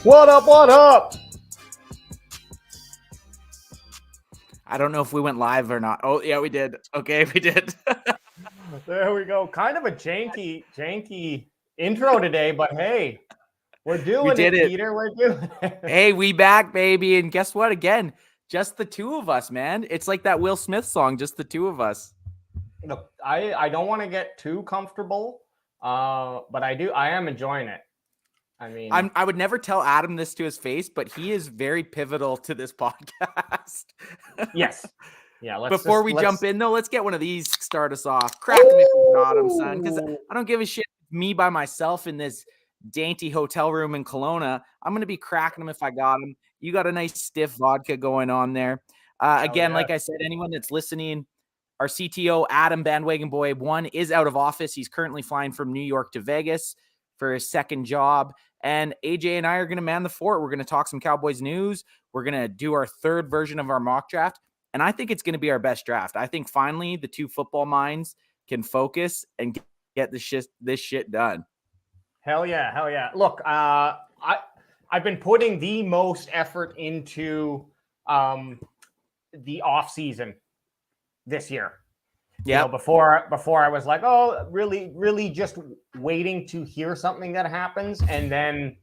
What up, what up? I don't know if we went live or not. Oh, yeah, we did. Okay, we did. There we go. Kind of a janky intro today, but hey, we're doing did it. Peter. We're doing it. Hey, we back, baby. And guess what? Again, just the two of us, man. It's like that Will Smith song, just the two of us. Look, I don't want to get too comfortable, but I am enjoying it. I mean, I would never tell Adam this to his face, but he is very pivotal to this podcast. Yes. Yeah. Before we jump in, though, let's get one of these. Start us off. Crack me if you got him, son. Because I don't give a shit. Me by myself in this dainty hotel room in Kelowna. I'm going to be cracking them if I got them. You got a nice stiff vodka going on there. Again, like I said, anyone that's listening, our CTO, Adam Bandwagon Boy 1, is out of office. He's currently flying from New York to Vegas for his second job. And AJ and I are going to man the fort. We're going to talk some Cowboys news. We're going to do our third version of our mock draft. And I think it's going to be our best draft. I think finally the two football minds can focus and get this shit done. Hell yeah. Look, I've been putting the most effort into the off season this year. Yeah. You know, before I was like, oh, really just waiting to hear something that happens and then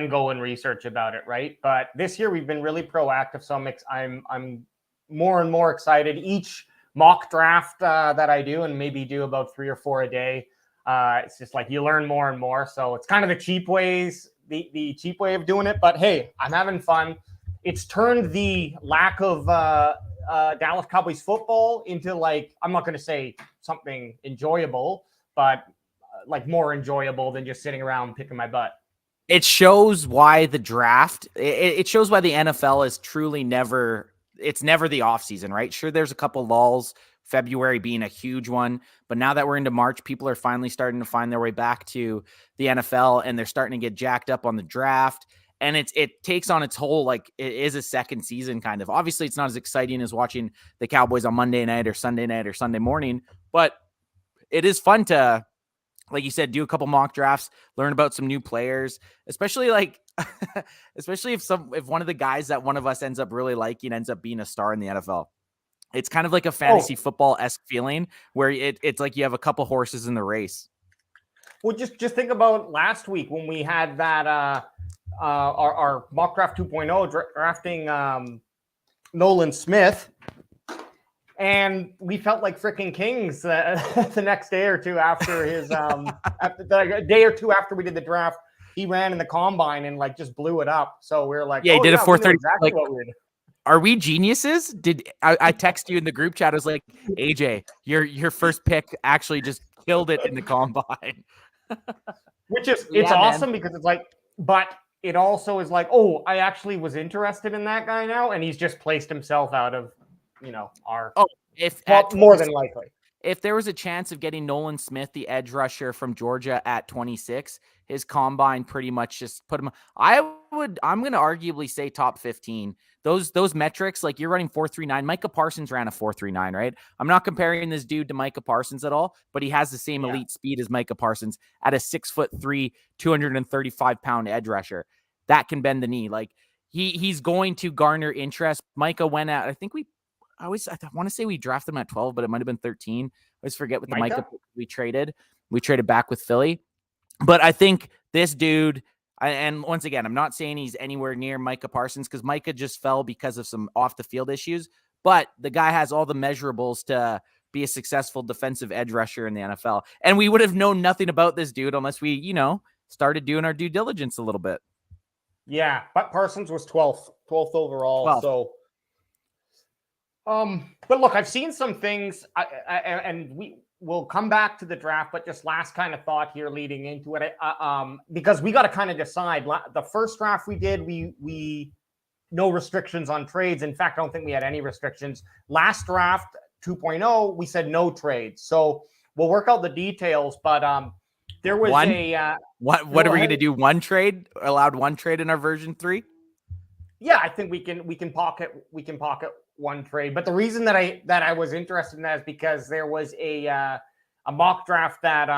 go and research about it, right? But this year we've been really proactive, so I'm more and more excited. Each mock draft that I do, and maybe do about 3 or 4 a day, it's just like you learn more and more. So it's kind of the cheap cheap way of doing it. But hey, I'm having fun. It's turned the lack of Dallas Cowboys football into, like, I'm not going to say something enjoyable, but like more enjoyable than just sitting around picking my butt. It shows why the draft, it shows why the NFL is truly never the offseason, right? Sure, there's a couple lulls, February being a huge one, but now that we're into March, people are finally starting to find their way back to the NFL, and they're starting to get jacked up on the draft. And it takes on its whole, like, it is a second season kind of. Obviously, it's not as exciting as watching the Cowboys on Monday night or Sunday night or Sunday morning, but it is fun to, like you said, do a couple mock drafts, learn about some new players, especially if one of the guys that one of us ends up really liking ends up being a star in the NFL. It's kind of like a fantasy football-esque feeling where it's like you have a couple horses in the race. Well, just think about last week when we had that our mock draft 2.0 drafting Nolan Smith, and we felt like freaking kings the next day or two after his a day or two after we did the draft. He ran in the combine and like just blew it up. So we were like, he did a 4.30. Exactly what we did. Are we geniuses? Did I text you in the group chat? I was like, AJ, your first pick actually just killed it in the combine. Which is awesome, man. Because it's like, but it also is like, oh, I actually was interested in that guy now, and he's just placed himself out of, our more than likely. If there was a chance of getting Nolan Smith, the edge rusher from Georgia, at 26, his combine pretty much just put him. I'm going to arguably say top 15. Those metrics, like you're running 4.39. Micah Parsons ran a 4.39, right? I'm not comparing this dude to Micah Parsons at all, but he has the same elite speed as Micah Parsons at a 6'3", 235-pound edge rusher that can bend the knee. Like he's going to garner interest. Micah went at, I want to say we drafted him at 12, but it might have been 13. I always forget with the Micah we traded back with Philly. But I think this dude, and once again, I'm not saying he's anywhere near Micah Parsons because Micah just fell because of some off the field issues, but the guy has all the measurables to be a successful defensive edge rusher in the NFL. And we would have known nothing about this dude unless we, started doing our due diligence a little bit. Yeah, but Parsons was 12th overall. 12th. So, but look, I've seen some things, and we'll come back to the draft, but just last kind of thought here leading into it, because we got to kind of decide. The first draft we did, we no restrictions on trades. In fact, I don't think we had any restrictions. Last draft 2.0, we said no trades. So we'll work out the details, but there was what are we going to do? One trade? Allowed one trade in our version 3? Yeah, I think we can pocket one trade. But the reason that I was interested in that is because there was a mock draft that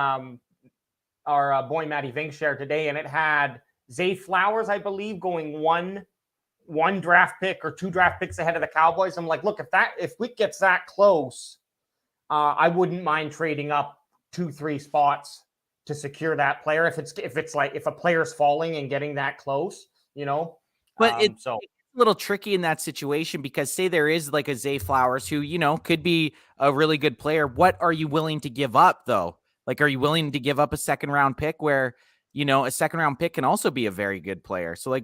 our boy Matty Vink shared today, and it had Zay Flowers, I believe, going one draft pick or 2 draft picks ahead of the Cowboys. I'm like, look, if Wick gets that close, I wouldn't mind trading up 2-3 spots to secure that player. If a player's falling and getting that close, But it's a little tricky in that situation because say there is like a Zay Flowers who, could be a really good player. What are you willing to give up though? Like, are you willing to give up a second round pick where, a second round pick can also be a very good player? So like,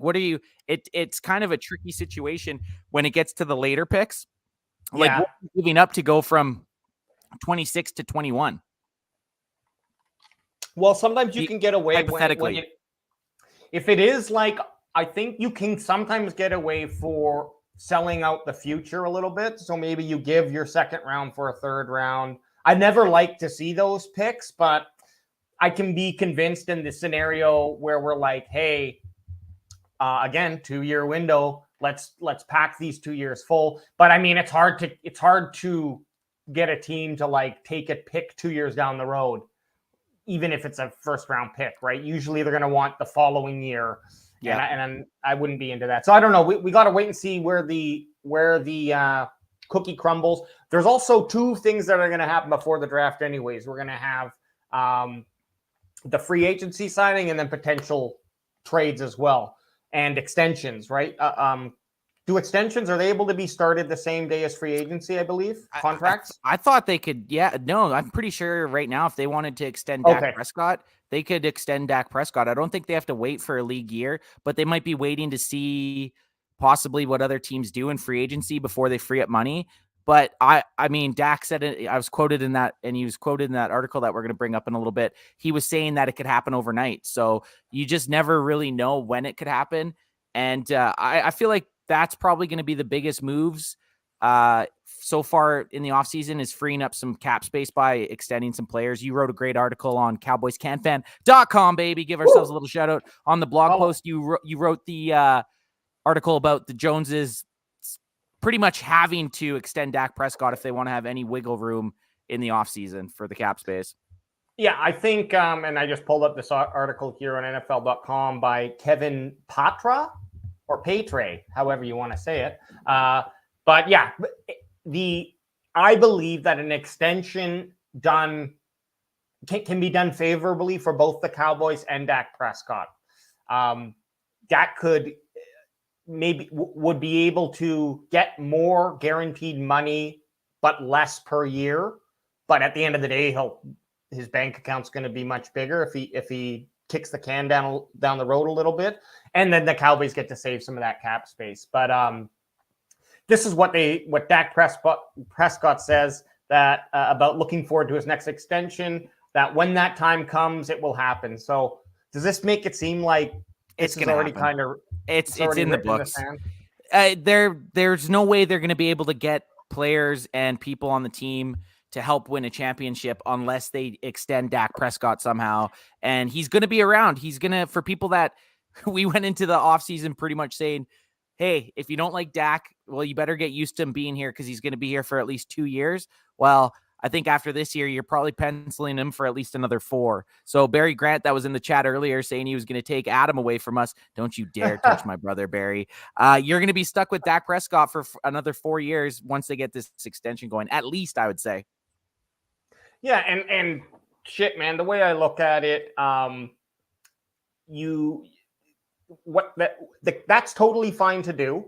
it's kind of a tricky situation when it gets to the later picks. Like, what are you giving up to go from 26 to 21? Well, sometimes you can get away hypothetically. If it is like, I think you can sometimes get away for selling out the future a little bit. So maybe you give your second round for a third round. I never like to see those picks, but I can be convinced in the scenario where we're like, hey, again, 2-year window. Let's pack these 2 years full. But I mean, it's hard to get a team to like take a pick 2 years down the road, even if it's a first round pick, right? Usually they're going to want the following year. Yeah. And I wouldn't be into that. So I don't know. We got to wait and see where the cookie crumbles. There's also 2 things that are going to happen before the draft anyways. We're going to have the free agency signing and then potential trades as well and extensions, right? Do extensions, are they able to be started the same day as free agency, I believe, contracts? I thought they could. Yeah, no, I'm pretty sure right now if they wanted to extend Dak Prescott, they could extend Dak Prescott. I don't think they have to wait for a league year, but they might be waiting to see possibly what other teams do in free agency before they free up money. But I mean, Dak said it. I was quoted in that, and he was quoted in that article that we're going to bring up in a little bit. He was saying that it could happen overnight. So you just never really know when it could happen. And I feel like that's probably going to be the biggest moves so far in the offseason is freeing up some cap space by extending some players. You wrote a great article on CowboysCanFan.com, baby. Give ourselves a little shout out on the blog post. You wrote the article about the Joneses pretty much having to extend Dak Prescott if they want to have any wiggle room in the offseason for the cap space. Yeah, I think, and I just pulled up this article here on NFL.com by Kevin Patra or Patre, however you want to say it. But yeah, I believe that an extension can be done favorably for both the Cowboys and Dak Prescott. Dak would be able to get more guaranteed money, but less per year. But at the end of the day, his bank account's going to be much bigger if he kicks the can down the road a little bit, and then the Cowboys get to save some of that cap space. But this is what Dak Prescott says that about looking forward to his next extension. That when that time comes, it will happen. So does this make it seem like it's already happen. It's in the books? There's no way they're going to be able to get players and people on the team to help win a championship unless they extend Dak Prescott somehow. And he's going to be around. He's going to, for people that we went into the offseason pretty much saying, hey, if you don't like Dak, well, you better get used to him being here because he's going to be here for at least 2 years. Well, I think after this year, you're probably penciling him for at least another 4. So Barry Grant, that was in the chat earlier, saying he was going to take Adam away from us. Don't you dare touch my brother, Barry. You're going to be stuck with Dak Prescott for another 4 years once they get this extension going, at least, I would say. Yeah, and shit, man, the way I look at it, that's totally fine to do,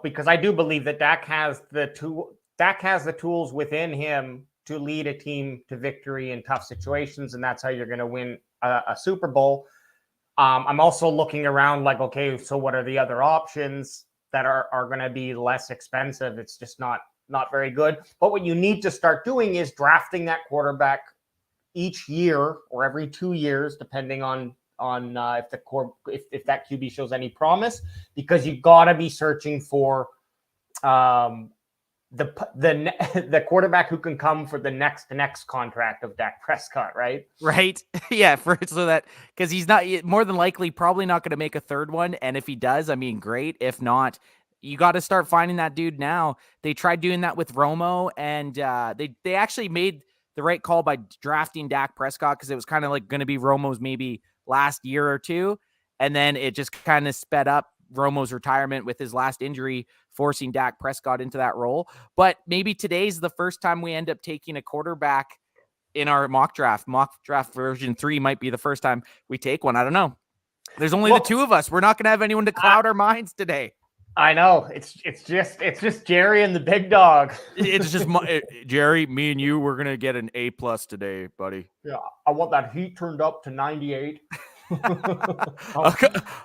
because I do believe that Dak has the tools within him to lead a team to victory in tough situations, and that's how you're going to win a Super Bowl. I'm also looking around like, okay, so what are the other options that are going to be less expensive? It's just not very good. But what you need to start doing is drafting that quarterback each year or every 2 years, depending on if that QB shows any promise, because you got to be searching for the quarterback who can come for the next contract of Dak Prescott, right? Right. Yeah. Because he's not, more than likely, probably not going to make a third one. And if he does, I mean, great. If not, you got to start finding that dude now. They tried doing that with Romo, and they actually made the right call by drafting Dak Prescott because it was kind of like going to be Romo's maybe last year or two. And then it just kind of sped up Romo's retirement with his last injury, forcing Dak Prescott into that role. But maybe today's the first time we end up taking a quarterback in our mock draft. Mock draft version 3 might be the first time we take one. I don't know. There's only the two of us. We're not going to have anyone to cloud our minds today. I know. It's just Jerry and the big dog. It's just Jerry, me and you, we're going to get an A+ today, buddy. Yeah. I want that heat turned up to 98.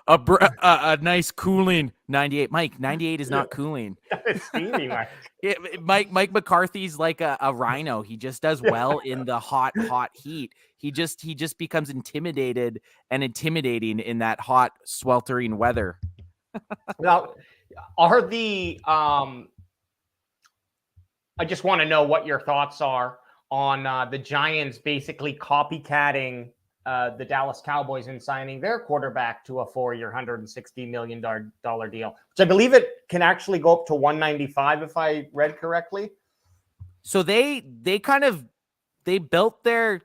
A nice cooling 98. Mike, 98 is not cooling. It's steamy, Mike. Mike McCarthy's like a rhino. He just does well in the hot heat. He just becomes intimidating in that hot, sweltering weather. Now, are the I just want to know what your thoughts are on the Giants basically copycatting the Dallas Cowboys in signing their quarterback to a 4-year, $160 million deal, which I believe it can actually go up to 195 if I read correctly. So they built their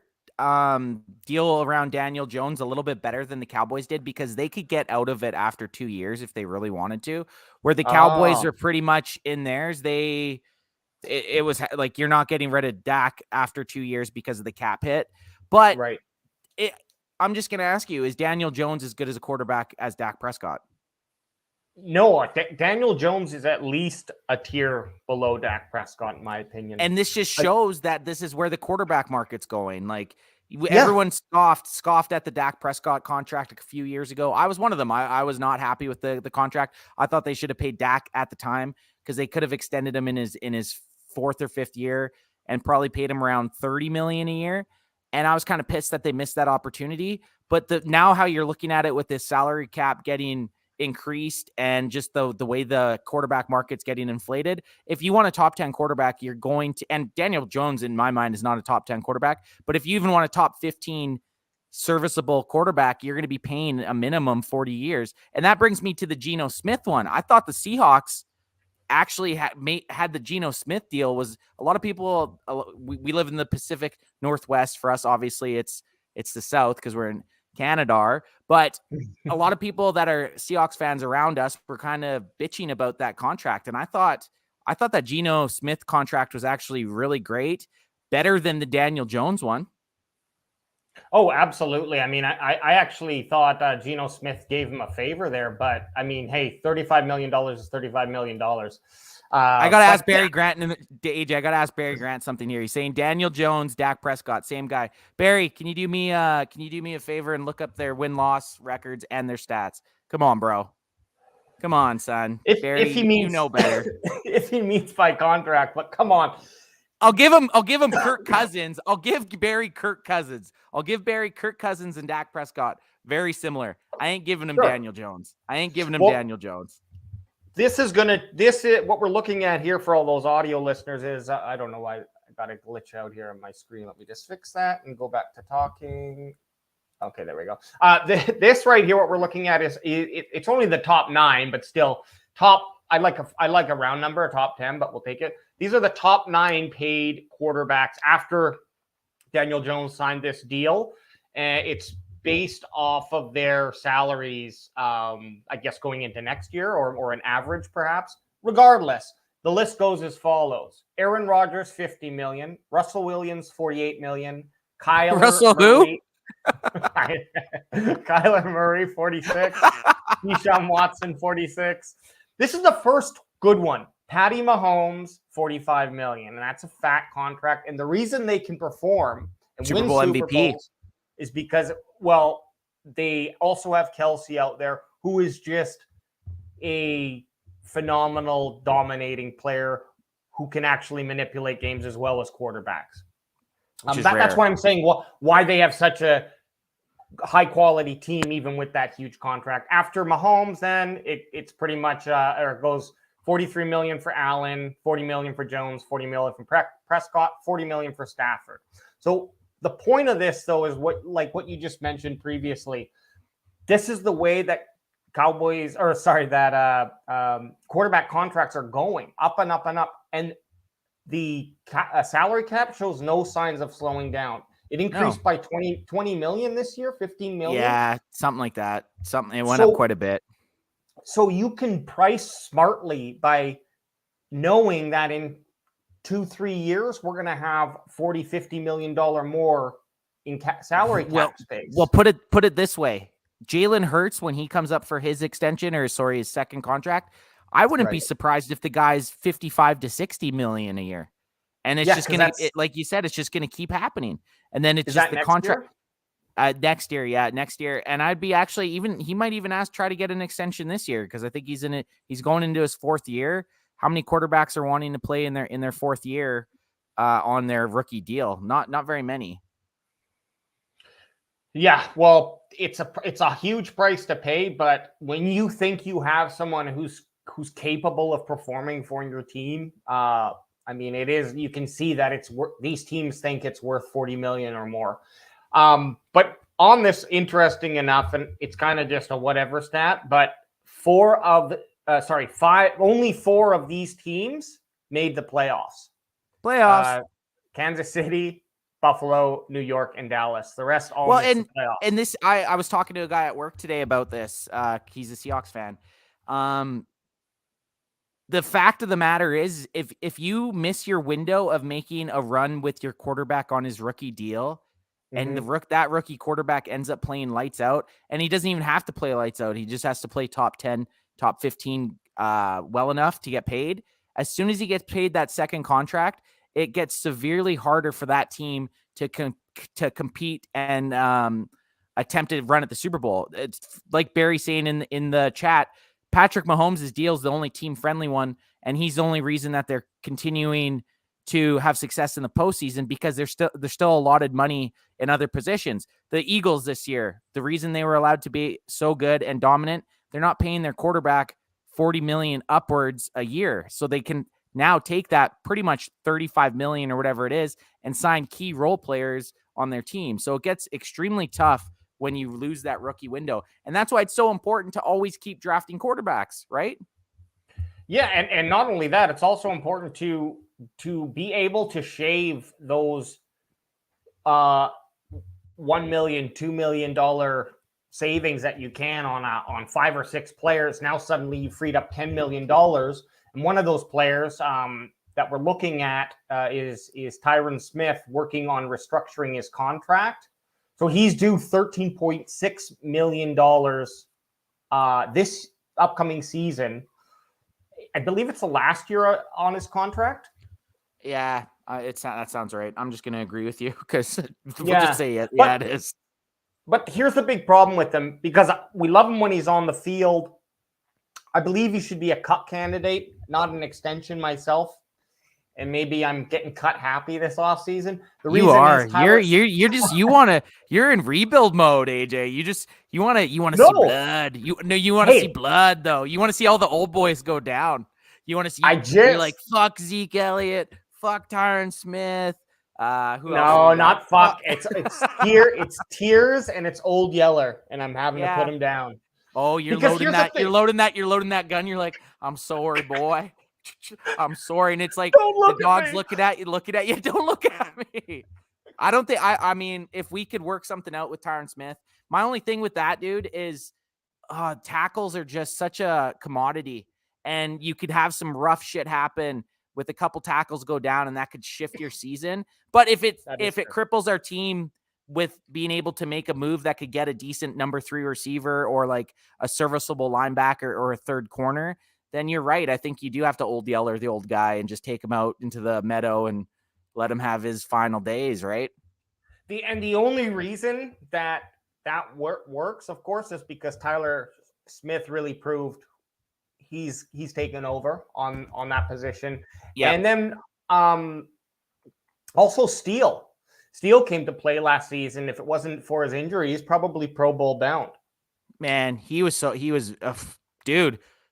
deal around Daniel Jones a little bit better than the Cowboys did because they could get out of it after 2 years if they really wanted to, where the Cowboys are pretty much in theirs. It was like, you're not getting rid of Dak after 2 years because of the cap hit, but right. I'm just going to ask you, is Daniel Jones as good as a quarterback as Dak Prescott? No, Daniel Jones is at least a tier below Dak Prescott, in my opinion. And this just shows that this is where the quarterback market's going. Like, everyone scoffed at the Dak Prescott contract a few years ago. I was one of them. I was not happy with the contract. I thought they should have paid Dak at the time because they could have extended him in his 4th or 5th year and probably paid him around $30 million a year. And I was kind of pissed that they missed that opportunity. But now how you're looking at it with this salary cap getting increased and just the way the quarterback market's getting inflated, if you want a top 10 quarterback, you're going to, and Daniel Jones in my mind is not a top 10 quarterback, but if you even want a top 15 serviceable quarterback, you're going to be paying a minimum 40 years. And that brings me to the Geno Smith one. I thought the Seahawks actually had the Geno Smith deal. Was a lot of people, we live in the Pacific Northwest. For us, obviously it's the South because we're in Canada, but a lot of people that are Seahawks fans around us were kind of bitching about that contract. And I thought that Geno Smith contract was actually really great, better than the Daniel Jones one. Oh, absolutely. I mean, I actually thought Geno Smith gave him a favor there, but I mean, hey, $35 million is $35 million. I got to ask Barry Grant, AJ, I got to ask Barry Grant something here. He's saying Daniel Jones, Dak Prescott, same guy. Barry, can you do me a favor and look up their win-loss records and their stats? Come on, bro. Come on, son. Barry, if he means, you know better. If he meets by contract, but come on. I'll give him Kirk Cousins. I'll give Barry Kirk Cousins. I'll give Barry Kirk Cousins and Dak Prescott. Very similar. I ain't giving him Daniel Jones. Daniel Jones. This is what we're looking at here for all those audio listeners is, I don't know why I got a glitch out here on my screen. Let me just fix that and go back to talking. Okay, there we go. This right here, what we're looking at is it's only the top 9, but still top. I like a round number, a top 10, but we'll take it. These are the top 9 paid quarterbacks after Daniel Jones signed this deal. It's based off of their salaries, I guess, going into next year or an average, perhaps. Regardless, the list goes as follows. Aaron Rodgers, $50 million. Russell Williams, $48 million. Kyler Murray, 46. Deshaun Watson, 46. This is the first good one. Patty Mahomes, $45 million. And that's a fat contract. And the reason they can perform and Super Bowl MVP is because, well, they also have Kelsey out there, who is just a phenomenal dominating player who can actually manipulate games as well as quarterbacks. That's why I'm saying why they have such a high quality team, even with that huge contract. After Mahomes, then it's pretty much or it goes $43 million for Allen, $40 million for Jones, $40 million for Prescott, $40 million for Stafford. So the point of this, though, is what you just mentioned previously. This is the way that quarterback contracts are going up and up and up, and the salary cap shows no signs of slowing down. It increased by 20 million this year, 15 million. Yeah, something like that. It went up quite a bit. So you can price smartly by knowing that in 2-3 years, we're going to have $40-50 million more in salary cap space. Well, put it this way. Jalen Hurts, when he comes up for his extension, his second contract, I wouldn't be surprised if the guy's 55 to 60 million a year. And it's just going to, like you said, it's just going to keep happening. And then it's just the contract. Next year. And I'd be actually he might even try to get an extension this year, because I think he's going into his fourth year. How many quarterbacks are wanting to play in their fourth year on their rookie deal? Not very many. Yeah, well, it's a huge price to pay, but when you think you have someone who's capable of performing for your team, I mean, it is, you can see that these teams think it's worth 40 million or more. But on this, interesting enough, and it's kind of just a whatever stat, but only 4 of these teams made the playoffs. Kansas City, Buffalo, New York, and Dallas. The rest all missed the playoffs. And this, I was talking to a guy at work today about this. He's a Seahawks fan. The fact of the matter is, if you miss your window of making a run with your quarterback on his rookie deal, and that rookie quarterback ends up playing lights out, and he doesn't even have to play lights out. He just has to play top 10, top 15 well enough to get paid. As soon as he gets paid that second contract, it gets severely harder for that team to compete and attempt to run at the Super Bowl. It's like Barry saying in the chat, Patrick Mahomes' deal is the only team-friendly one, and he's the only reason that they're continuing to have success in the postseason, because there's still allotted money in other positions. The Eagles this year, the reason they were allowed to be so good and dominant, they're not paying their quarterback 40 million upwards a year. So they can now take that pretty much 35 million or whatever it is and sign key role players on their team. So it gets extremely tough when you lose that rookie window. And that's why it's so important to always keep drafting quarterbacks, right? Yeah. And not only that, it's also important to be able to shave those $1 million, $2 million savings that you can on 5 or 6 players. Now suddenly you freed up $10 million. And one of those players that we're looking at is Tyron Smith, working on restructuring his contract. So he's due $13.6 million this upcoming season. I believe it's the last year on his contract. Yeah, that sounds right. I'm just going to agree with you, because we'll just say it. Yeah, it is. But here's the big problem with him, because we love him when he's on the field. I believe he should be a cut candidate, not an extension myself. And maybe I'm getting cut happy this offseason. You're in rebuild mode, AJ. You want to see blood. You want to see blood, though. You want to see all the old boys go down. You want to see, you're like, fuck Zeke Elliott, fuck Tyron Smith. Not fuck. It's tears and it's Old Yeller, and I'm having to put him down. Oh, you're loading that gun. You're like, I'm sorry, boy. I'm sorry. And it's like the dog's looking at you. Don't look at me. I mean, if we could work something out with Tyron Smith, my only thing with that dude is tackles are just such a commodity, and you could have some rough shit happen with a couple tackles go down, and that could shift your season. But if it cripples our team with being able to make a move that could get a decent number 3 receiver, or like a serviceable linebacker or a third corner, then you're right. I think you do have to Old Yeller, the old guy, and just take him out into the meadow and let him have his final days, right? The only reason that works, of course, is because Tyler Smith really proved he's taken over on that position. Yeah. And then also Steele. Steele came to play last season. If it wasn't for his injury, he's probably Pro Bowl bound. Man, he was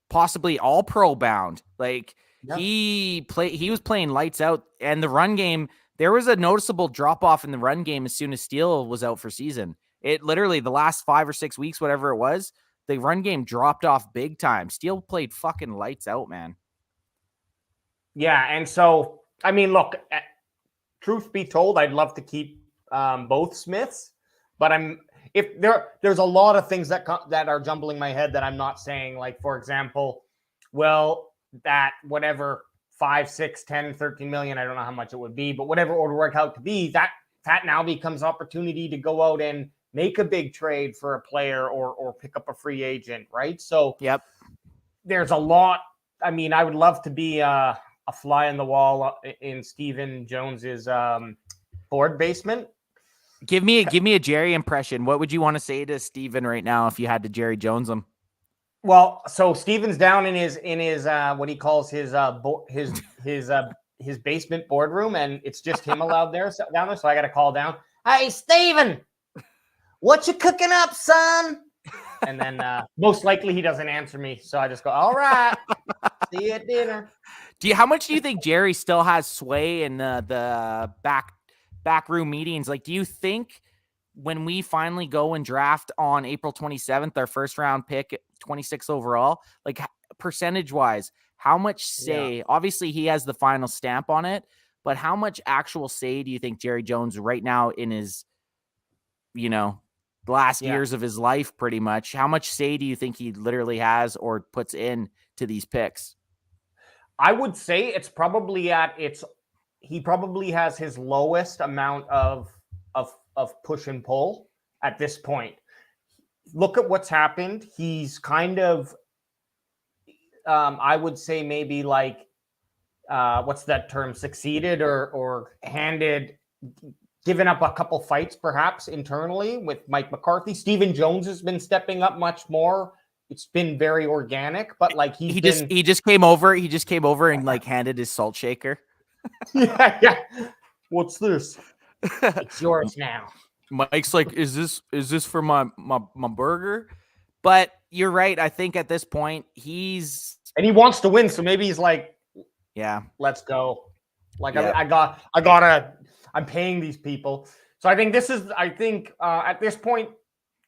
possibly all pro bound. Like he was playing lights out, and the run game, there was a noticeable drop off in the run game as soon as Steele was out for season. It literally, the last 5 or 6 weeks, whatever it was, the run game dropped off big time. Steele played fucking lights out, man. Yeah. And so, I mean, look, truth be told, I'd love to keep both Smiths, but there's a lot of things that are jumbling my head that I'm not saying. Like, for example, well, that whatever 5, 6, 10, 13 million, I don't know how much it would be, but whatever it would work out to be, that now becomes opportunity to go out and make a big trade for a player or pick up a free agent, right? So yep, there's a lot. I mean, I would love to be a fly in the wall in Stephen Jones's board basement. Give me a Jerry impression. What would you want to say to Steven right now if you had to Jerry Jones him? Well, so Steven's down in his what he calls his basement boardroom, and it's just him allowed down there. So I got to call down. Hey, Steven, what you cooking up, son? And then most likely he doesn't answer me, so I just go, all right, see you at dinner. How much do you think Jerry still has sway in the backroom meetings? Like, do you think when we finally go and draft on April 27th, our first round pick, 26 overall, like percentage wise, how much say, obviously he has the final stamp on it, but how much actual say do you think Jerry Jones right now in his, last years of his life, pretty much, how much say do you think he literally has or puts in to these picks? I would say it's probably he probably has his lowest amount of push and pull at this point. Look at what's happened. He's kind of, I would say maybe like, what's that term? Succeeded or given up a couple fights perhaps internally with Mike McCarthy. Stephen Jones has been stepping up much more. It's been very organic, but like he just came over and like handed his salt shaker. Yeah. What's this? It's yours now. Mike's like, is this for my burger? But you're right. I think at this point he wants to win, so maybe he's like, yeah, let's go. Like I'm paying these people. So I think at this point,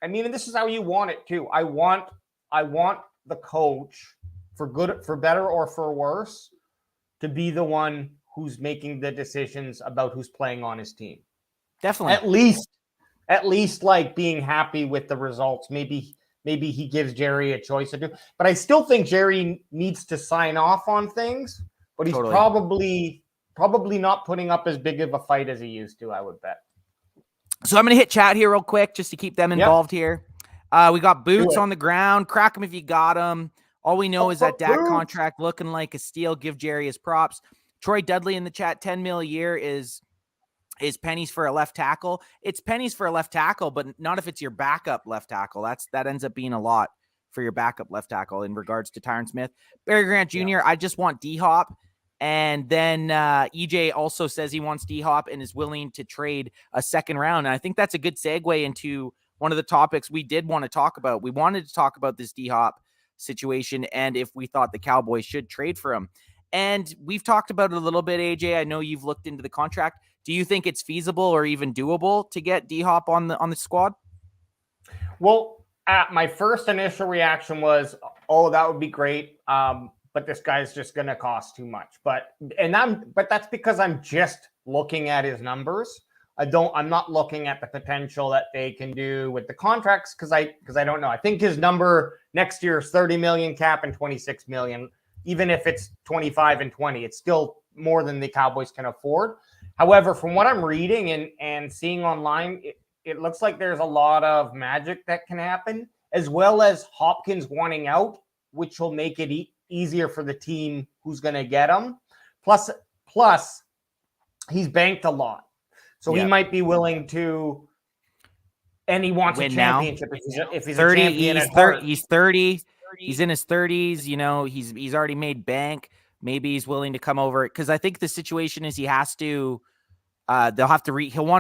I mean, and this is how you want it too. I want the coach, for better or for worse, to be the one who's making the decisions about who's playing on his team. Definitely. At least like being happy with the results. Maybe he gives Jerry a choice to do. But I still think Jerry needs to sign off on things, but he's probably not putting up as big of a fight as he used to, I would bet. So I'm going to hit chat here real quick just to keep them involved here. We got Boots on the ground. Crack him if you got him. All we know is that Dak contract looking like a steal. Give Jerry his props. Troy Dudley in the chat, 10 mil a year is pennies for a left tackle. It's pennies for a left tackle, but not if it's your backup left tackle. That ends up being a lot for your backup left tackle in regards to Tyron Smith. Barry Grant Jr., I just want D-Hop. And then EJ also says he wants D-Hop and is willing to trade a second round. And I think that's a good segue into one of the topics we did want to talk about. We wanted to talk about this D-Hop situation and if we thought the Cowboys should trade for him. And we've talked about it a little bit, AJ. I know you've looked into the contract. Do you think it's feasible or even doable to get D-Hop on the squad? Well, my first initial reaction was, oh, that would be great. But this guy's just going to cost too much. But that's because I'm just looking at his numbers. I'm not looking at the potential that they can do with the contracts because I don't know. I think his number next year is 30 million cap and 26 million. Even if it's 25 and 20, it's still more than the Cowboys can afford. However, from what I'm reading and seeing online, it looks like there's a lot of magic that can happen, as well as Hopkins wanting out, which will make it easier for the team who's going to get him. Plus, he's banked a lot. So he might be willing to, and he wants win a championship. If he's 30, a champion he's 30. He's in his 30s. He's already made bank. Maybe he's willing to come over because I think the situation is he has to. He'll want to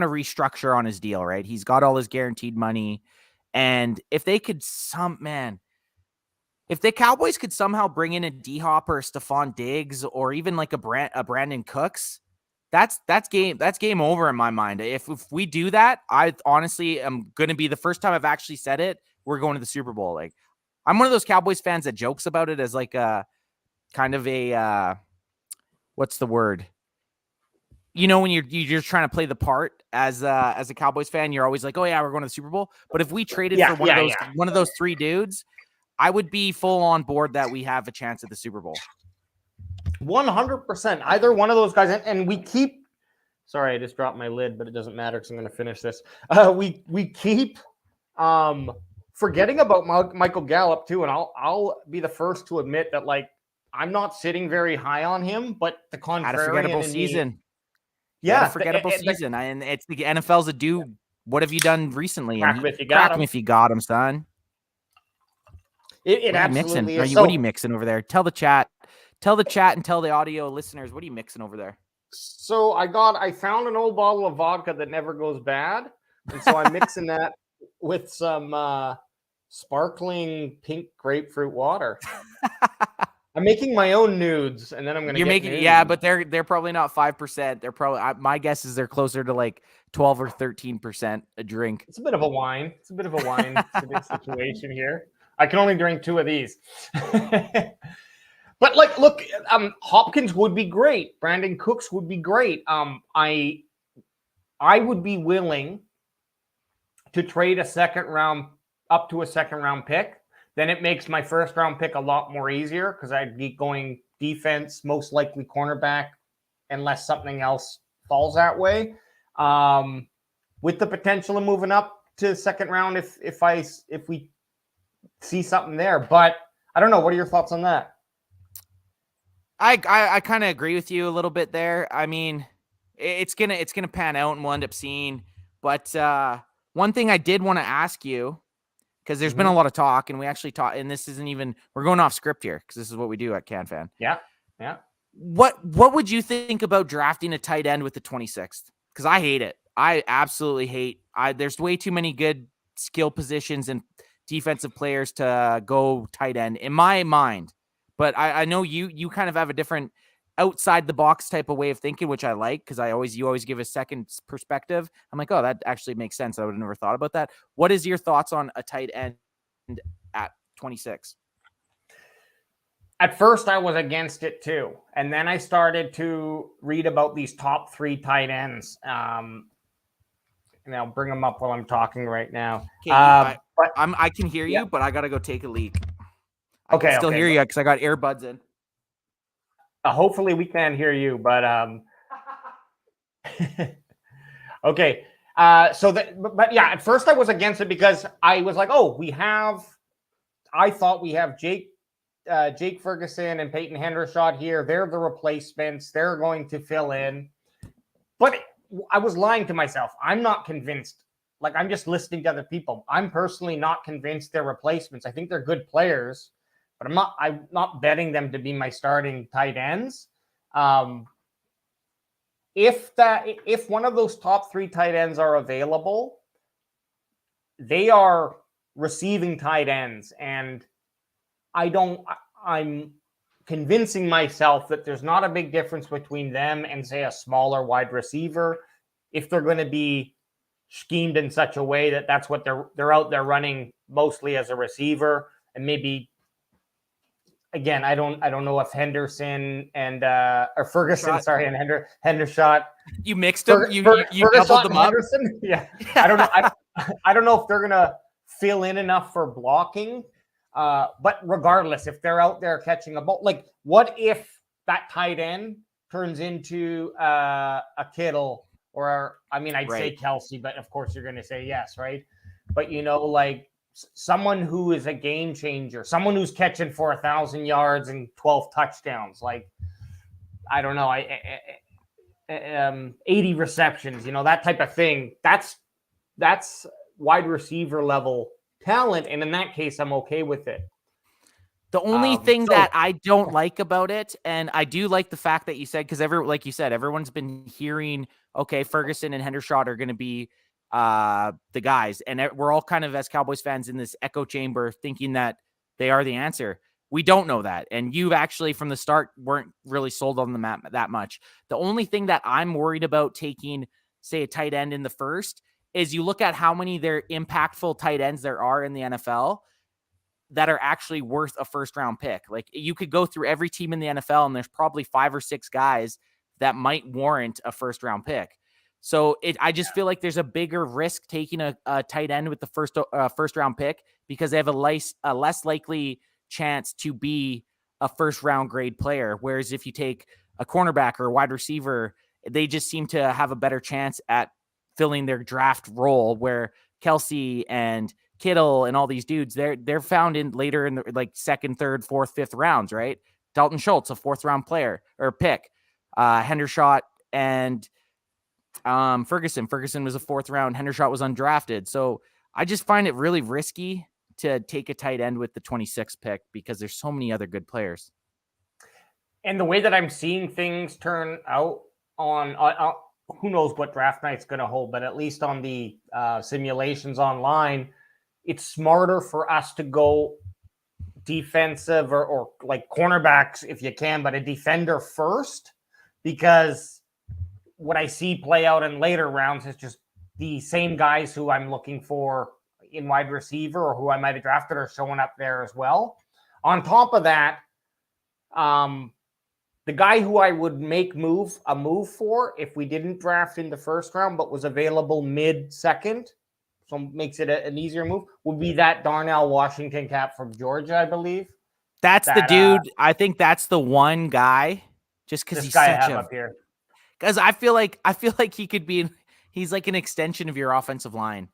restructure on his deal, right? He's got all his guaranteed money, and if they could if the Cowboys could somehow bring in a D-Hop or a Stephon Diggs or even like a Brandon Cooks, that's game over in my mind. If we do that, I honestly am going to be the first time I've actually said it. We're going to the Super Bowl. Like, I'm one of those Cowboys fans that jokes about it as like a kind of a what's the word? when you're trying to play the part as a Cowboys fan, you're always like, oh yeah, we're going to the Super Bowl. But if we traded for one of those three dudes, I would be full on board that we have a chance at the Super Bowl. 100%. Either one of those guys, and we keep. Sorry, I just dropped my lid, but it doesn't matter because I'm going to finish this. We keep forgetting about Michael Gallup too, and I'll be the first to admit that I'm not sitting very high on him, but the contrarian. Had a forgettable season. Season. And it's the NFL's a do. What have you done recently? Crack him if you got him, son. It absolutely is. What are you mixing over there? Tell the chat and tell the audio listeners, what are you mixing over there? So I found an old bottle of vodka that never goes bad. And so I'm mixing that with some sparkling pink grapefruit water. I'm making my own nudes, and then I'm going to nudes. Yeah, but they're probably not 5%. They're probably, my guess is they're closer to like 12 or 13% a drink. It's a bit of a wine. Situation here. I can only drink 2 of these. But look, Hopkins would be great. Brandon Cooks would be great. I would be willing to trade up to a second round pick. Then it makes my first round pick a lot more easier because I'd be going defense, most likely cornerback, unless something else falls that way. With the potential of moving up to the second round if we see something there. But I don't know. What are your thoughts on that? I kind of agree with you a little bit there. I mean, it's gonna pan out and we'll end up seeing. But one thing I did want to ask you, because there's been a lot of talk, and we actually talk, and this isn't even, we're going off script here because this is what we do at CanFan. Yeah. What would you think about drafting a tight end with the 26th? Because I hate it. I absolutely hate. There's way too many good skill positions and defensive players to go tight end in my mind. But I know you kind of have a different outside the box type of way of thinking, which I like because you always give a second perspective. I'm like, oh, that actually makes sense. I would have never thought about that. What is your thoughts on a tight end at 26? At first, I was against it too, and then I started to read about these top 3 tight ends. And I'll bring them up while I'm talking right now. Okay, I can hear you, but I gotta go take a leak. I can still hear you because I got earbuds in. Hopefully we can hear you, but okay. But yeah, at first I was against it because I was like, I thought we have Jake Ferguson and Peyton Hendershot here. They're the replacements. They're going to fill in. But I was lying to myself. I'm not convinced. I'm just listening to other people. I'm personally not convinced they're replacements. I think they're good players. But I'm not betting them to be my starting tight ends. If one of those top 3 tight ends are available, they are receiving tight ends. And I'm convincing myself that there's not a big difference between them and, say, a smaller wide receiver if they're going to be schemed in such a way that that's what they're out there running mostly as a receiver. And maybe, again, I don't know if Henderson and or Ferguson, and Hendershot. You mixed them. You doubled them up. Henderson? Yeah. I don't know. I don't know if they're gonna fill in enough for blocking. But regardless, if they're out there catching a ball, what if that tight end turns into a Kittle or I'd say Kelsey, but of course you're gonna say yes, right? But someone who is a game changer, someone who's catching for 1,000 yards and 12 touchdowns, I don't know, 80 receptions, that type of thing. That's wide receiver level talent, and in that case, I'm okay with it. The only thing that I don't like about it, and I do like the fact that you said, because like you said, everyone's been hearing, okay, Ferguson and Hendershot are going to be the guys, and we're all kind of, as Cowboys fans, in this echo chamber thinking that they are the answer. We don't know that, and you've actually from the start weren't really sold on them that much. The only thing that I'm worried about taking, say, a tight end in the first is you look at how many their impactful tight ends there are in the NFL that are actually worth a first round pick. You could go through every team in the NFL and there's probably 5 or 6 guys that might warrant a first round pick. So I just feel like there's a bigger risk taking a tight end with the first round pick because they have a less likely chance to be a first round grade player. Whereas if you take a cornerback or a wide receiver, they just seem to have a better chance at filling their draft role, where Kelsey and Kittle and all these dudes, they're found in later in the like second, third, fourth, fifth rounds, right? Dalton Schultz, a fourth round player or pick, Hendershot and Ferguson was a fourth round. Hendershot was undrafted. So I just find it really risky to take a tight end with the 26th pick because there's so many other good players. And the way that I'm seeing things turn out on who knows what draft night's going to hold, but at least on the simulations online, it's smarter for us to go defensive or like cornerbacks if you can, but a defender first, because what I see play out in later rounds is just the same guys who I'm looking for in wide receiver or who I might have drafted are showing up there as well. On top of that, the guy who I would make a move for if we didn't draft in the first round but was available mid-second, so makes it an easier move, would be that Darnell Washington cap from Georgia, I believe. That's the dude. I think that's the one guy. Just because he's such a. Up here. Because I feel like he could be. He's like an extension of your offensive line.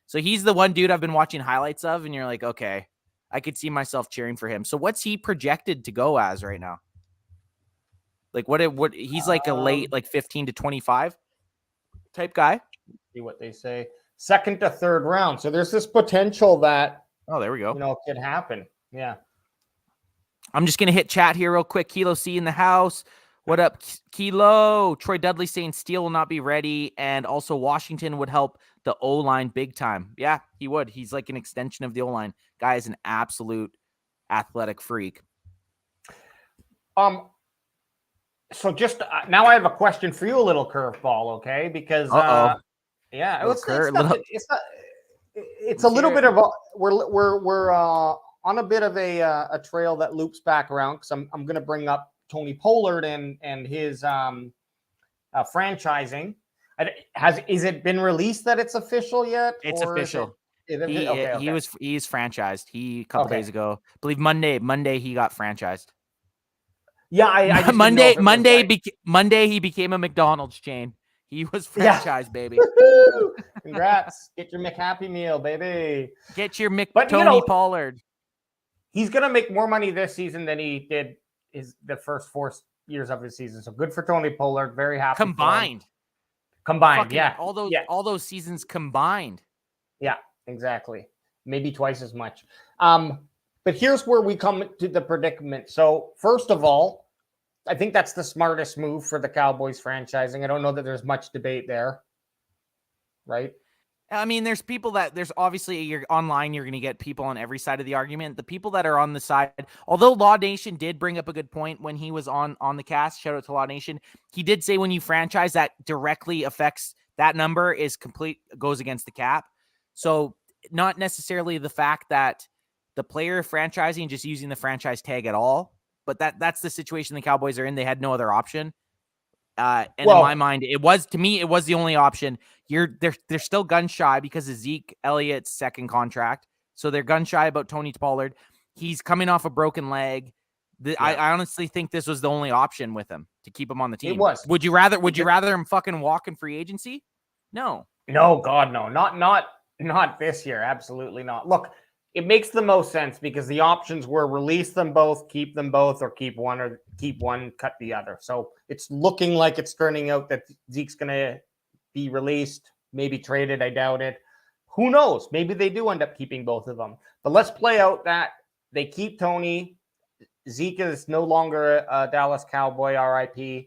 So he's the one dude I've been watching highlights of, and you're like, okay, I could see myself cheering for him. So what's he projected to go as right now? Like what he's like a late, like 15 to 25 type guy. See what they say. Second to third round. So there's this potential that, oh, there we go. It could happen. Yeah. I'm just going to hit chat here real quick. Kilo C in the house. What up, Kilo? Troy Dudley saying Steele will not be ready. And also Washington would help the O-line big time. Yeah, he would. He's like an extension of the O-line. Guy is an absolute athletic freak. So just now I have a question for you, a little curveball, okay? Because yeah, it's a little bit of a we're on a bit of a trail that loops back around because I'm going to bring up Tony Pollard and his franchising. Is it been released that it's official yet? It's official. He's franchised. A couple days ago, I believe Monday he got franchised. Yeah, I Monday he became a McDonald's chain. He was franchised, baby. Congrats. Get your McHappy Meal, baby. Get your Tony Pollard. He's going to make more money this season than he did the first 4 years of his season. So good for Tony Pollard. Very happy. Combined, yeah. All those seasons combined. Yeah, exactly. Maybe twice as much. But here's where we come to the predicament. So first of all, I think that's the smartest move for the Cowboys franchising. I don't know that there's much debate there, right? I mean, there's obviously you're online, you're going to get people on every side of the argument. The people that are on the side, although Law Nation did bring up a good point when he was on the cast, shout out to Law Nation. He did say when you franchise, that directly affects that number goes against the cap. So not necessarily the fact that the player franchising, just using the franchise tag at all. But that's the situation the Cowboys are in. They had no other option. In my mind, it was the only option. They're still gun shy because of Zeke Elliott's second contract. So they're gun shy about Tony Pollard. He's coming off a broken leg. I honestly think this was the only option with him to keep him on the team. It was. Would you rather him fucking walk in free agency? No. No, God, no. Not this year. Absolutely not. Look, it makes the most sense because the options were release them both, keep them both, or keep one, cut the other. So it's looking like it's turning out that Zeke's going to be released, maybe traded. I doubt it. Who knows? Maybe they do end up keeping both of them. But let's play out that they keep Tony. Zeke is no longer a Dallas Cowboy, RIP.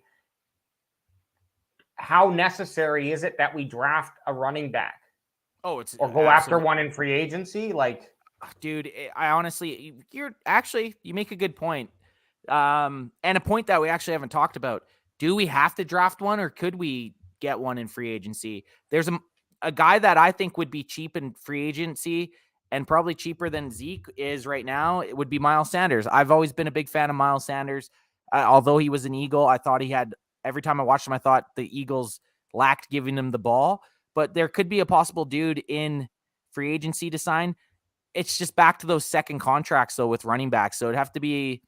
How necessary is it that we draft a running back? Oh, it's or go after one in free agency? Like, dude, I honestly, you make a good point. And a point that we actually haven't talked about. Do we have to draft one or could we get one in free agency? There's a guy that I think would be cheap in free agency and probably cheaper than Zeke is right now. It would be Miles Sanders. I've always been a big fan of Miles Sanders. Although he was an Eagle, I thought he had every time I watched him, I thought the Eagles lacked giving him the ball. But there could be a possible dude in free agency to sign. It's just back to those second contracts, though, with running backs. So it'd have to be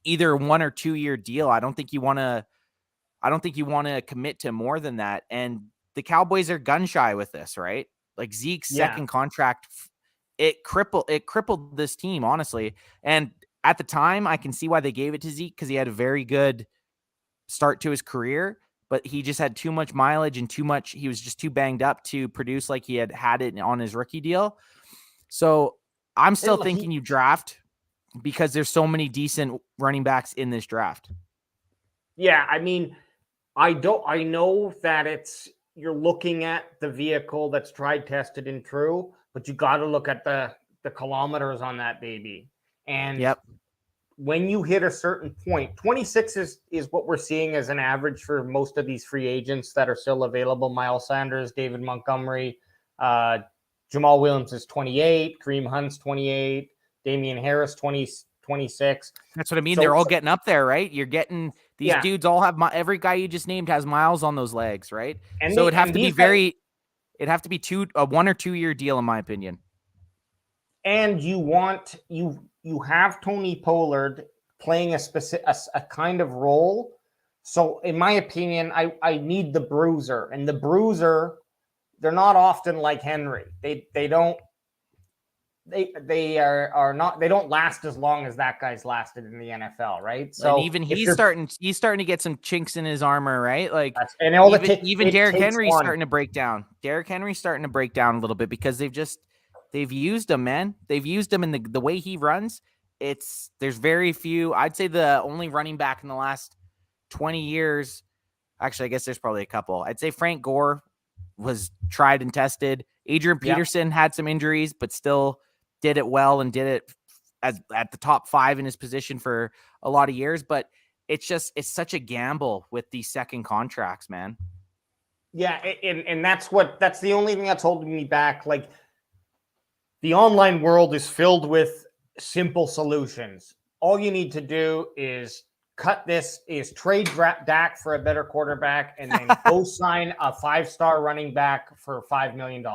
either a 1 or 2 year deal. I don't think you want to commit to more than that. And the Cowboys are gun shy with this, right? Like Zeke's second contract, it crippled this team, honestly. And at the time, I can see why they gave it to Zeke, because he had a very good start to his career, but he just had too much mileage and he was just too banged up to produce like he had it on his rookie deal. So I'm still thinking you draft, because there's so many decent running backs in this draft. Yeah, I mean, I know that you're looking at the vehicle that's tried, tested, and true, but you got to look at the kilometers on that baby. And when you hit a certain point, 26 is what we're seeing as an average for most of these free agents that are still available. Miles Sanders, David Montgomery, Jamal Williams is 28, Kareem Hunt's 28, Damian Harris 26. That's what I mean. They're all getting up there, right? You're getting these dudes all have every guy you just named has miles on those legs, right? And so it'd have to be a 1 or 2 year deal, in my opinion. And you have Tony Pollard playing a kind of role. So in my opinion, I need the bruiser, and the bruiser, they're not often like Henry. They don't last as long as that guy's lasted in the NFL, right? So and even he's starting to get some chinks in his armor, right? Like, and even Derrick Henry's starting to break down. Derrick Henry's starting to break down a little bit, because they've used him, man. They've used him in the way he runs. There's very few. I'd say the only running back in the last 20 years. Actually, I guess there's probably a couple. I'd say Frank Gore was tried and tested. Adrian Peterson had some injuries, but still did it well and did it at the top 5 in his position for a lot of years. But it's such a gamble with these second contracts, man. Yeah. And that's the only thing that's holding me back. Like, the online world is filled with simple solutions. All you need to do is trade Dak for a better quarterback, and then go sign a 5-star running back for $5 million.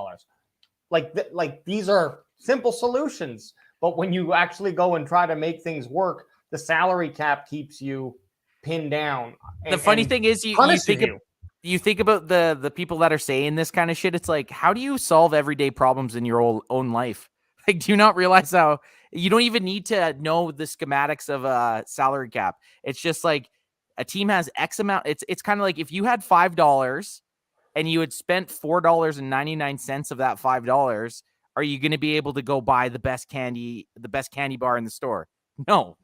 Like these are simple solutions, but when you actually go and try to make things work, the salary cap keeps you pinned down. The funny thing is, you think about the people that are saying this kind of shit. It's like, how do you solve everyday problems in your own life? Like, do you not realize how you don't even need to know the schematics of a salary cap? It's just like a team has X amount. It's kind of like if you had $5 and you had spent $4.99 of that $5, are you going to be able to go buy the best candy bar in the store? No.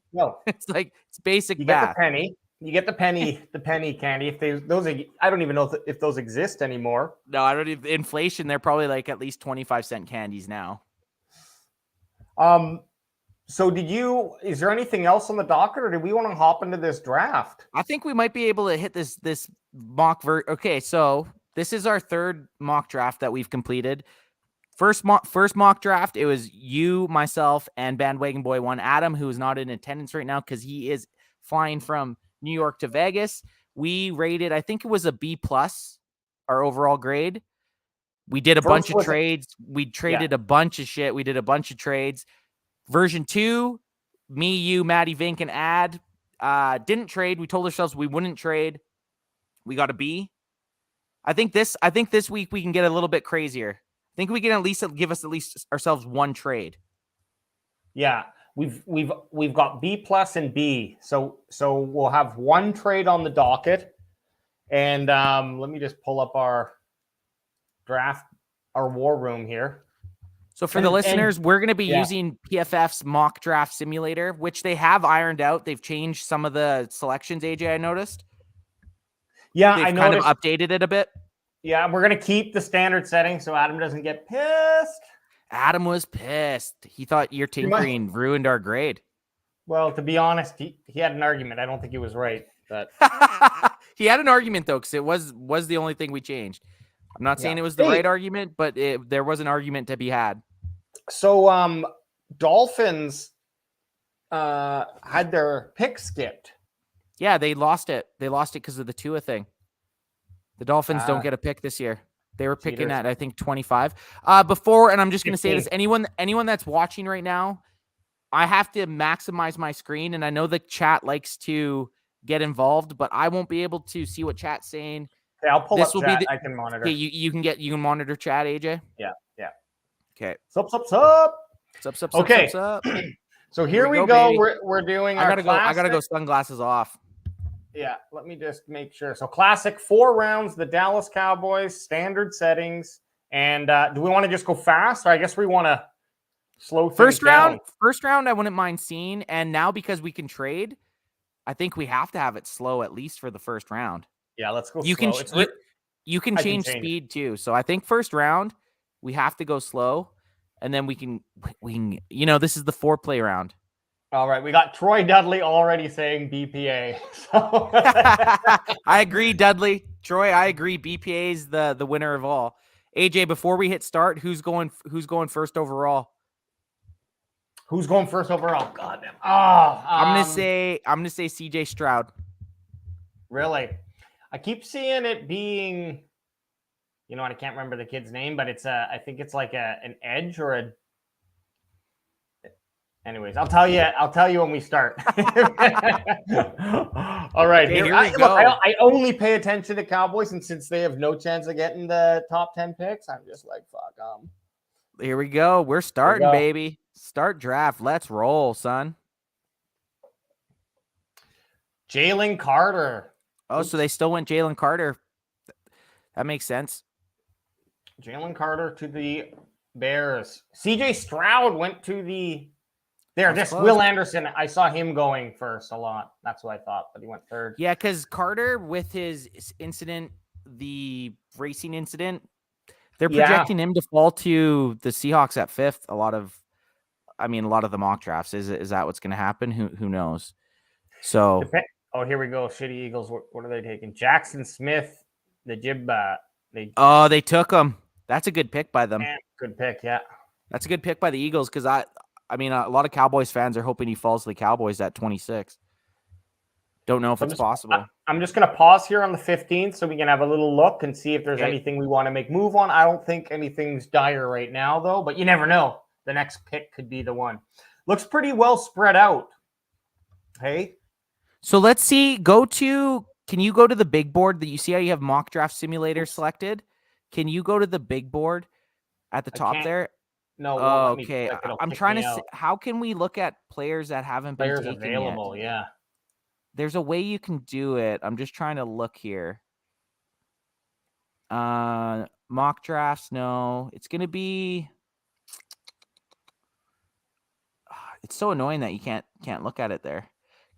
It's like, it's basic math. You get the penny candy. I don't even know if those exist anymore. No, I don't even. Inflation, they're probably like at least 25-cent candies now. So is there anything else on the docket, or do we want to hop into this draft? I think we might be able to hit this mock Okay, so this is our third mock draft that we've completed. First mock draft, it was you, myself, and Bandwagon Boy 1 Adam, who is not in attendance right now because he is flying from New York to Vegas. We rated, I think it was a B+, our overall grade. We did a bunch of trades. We traded a bunch of shit. We did a bunch of trades. Version 2, me, you, Maddie, Vink, and Ad didn't trade. We told ourselves we wouldn't trade. We got a B. I think this week we can get a little bit crazier. I think we can at least give us ourselves one trade. Yeah, we've got B+ and B. So we'll have one trade on the docket. And let me just pull up our draft, our war room here. So for the listeners, we're going to be using PFF's mock draft simulator, which they have ironed out. They've changed some of the selections, AJ, I noticed. Yeah, They've kind of updated it a bit. Yeah, we're going to keep the standard setting so Adam doesn't get pissed. Adam was pissed. He thought your tinkering ruined our grade. Well, to be honest, he had an argument. I don't think he was right. But he had an argument, though, because it was the only thing we changed. I'm not saying it was the right argument, but there was an argument to be had. So Dolphins had their pick skipped. Yeah, they lost it. They lost it because of the Tua thing. The Dolphins don't get a pick this year. They were picking at, I think, 25. Before, and I'm just going to say this, anyone that's watching right now, I have to maximize my screen, and I know the chat likes to get involved, but I won't be able to see what chat's saying. Okay, I'll pull This up will chat. be I can monitor. Okay, you can monitor chat, AJ? Yeah. Okay. Sup. Okay. So here we go. Baby. We're doing I our gotta go sunglasses off. Yeah, let me just make sure. So classic 4 rounds, the Dallas Cowboys, standard settings. And do we want to just go fast? Or I guess we want to slow things down. First round, I wouldn't mind seeing. And now because we can trade, I think we have to have it slow at least for the first round. Yeah, let's go you slow. You can change speed too. So I think first round, we have to go slow. And then we can, this is the 4-play round. All right, we got Troy Dudley already saying BPA. So I agree, Dudley. Troy, I agree. BPA is the winner of all. AJ, before we hit start, who's going first overall? Who's going first overall? God damn. I'm gonna say CJ Stroud. Really? I keep seeing it being, I can't remember the kid's name, but I think it's like an edge or a. Anyways, I'll tell you when we start. All right, here we go. I only pay attention to Cowboys, and since they have no chance of getting the top 10 picks, I'm just like, fuck them. Here we go. We're starting, baby. Start draft. Let's roll, son. Jalen Carter. Oh, so they still went Jalen Carter. That makes sense. Jalen Carter to the Bears. CJ Stroud went to the. Will Anderson, I saw him going first a lot. That's what I thought, but he went third. Yeah, because Carter, with his incident, the racing incident, they're projecting him to fall to the Seahawks at 5th. A lot of the mock drafts. Is that what's going to happen? Who knows? So. Here we go. Shitty Eagles. What are they taking? Jackson Smith, the jib. They took him. That's a good pick by them. Good pick, yeah. That's a good pick by the Eagles because a lot of Cowboys fans are hoping he falls to the Cowboys at 26. Don't know if it's possible. I'm just going to pause here on the 15th so we can have a little look and see if there's anything we want to make move on. I don't think anything's dire right now, though, but you never know. The next pick could be the one. Looks pretty well spread out. Hey? So let's see. Can you go to the big board that you see how you have mock draft simulator selected? Can you go to the big board at the top there? No. Okay. I'm trying to see, how can we look at players that haven't been taken available? Yet? Yeah. There's a way you can do it. I'm just trying to look here. Mock drafts. No, it's going to be. It's so annoying that you can't look at it there.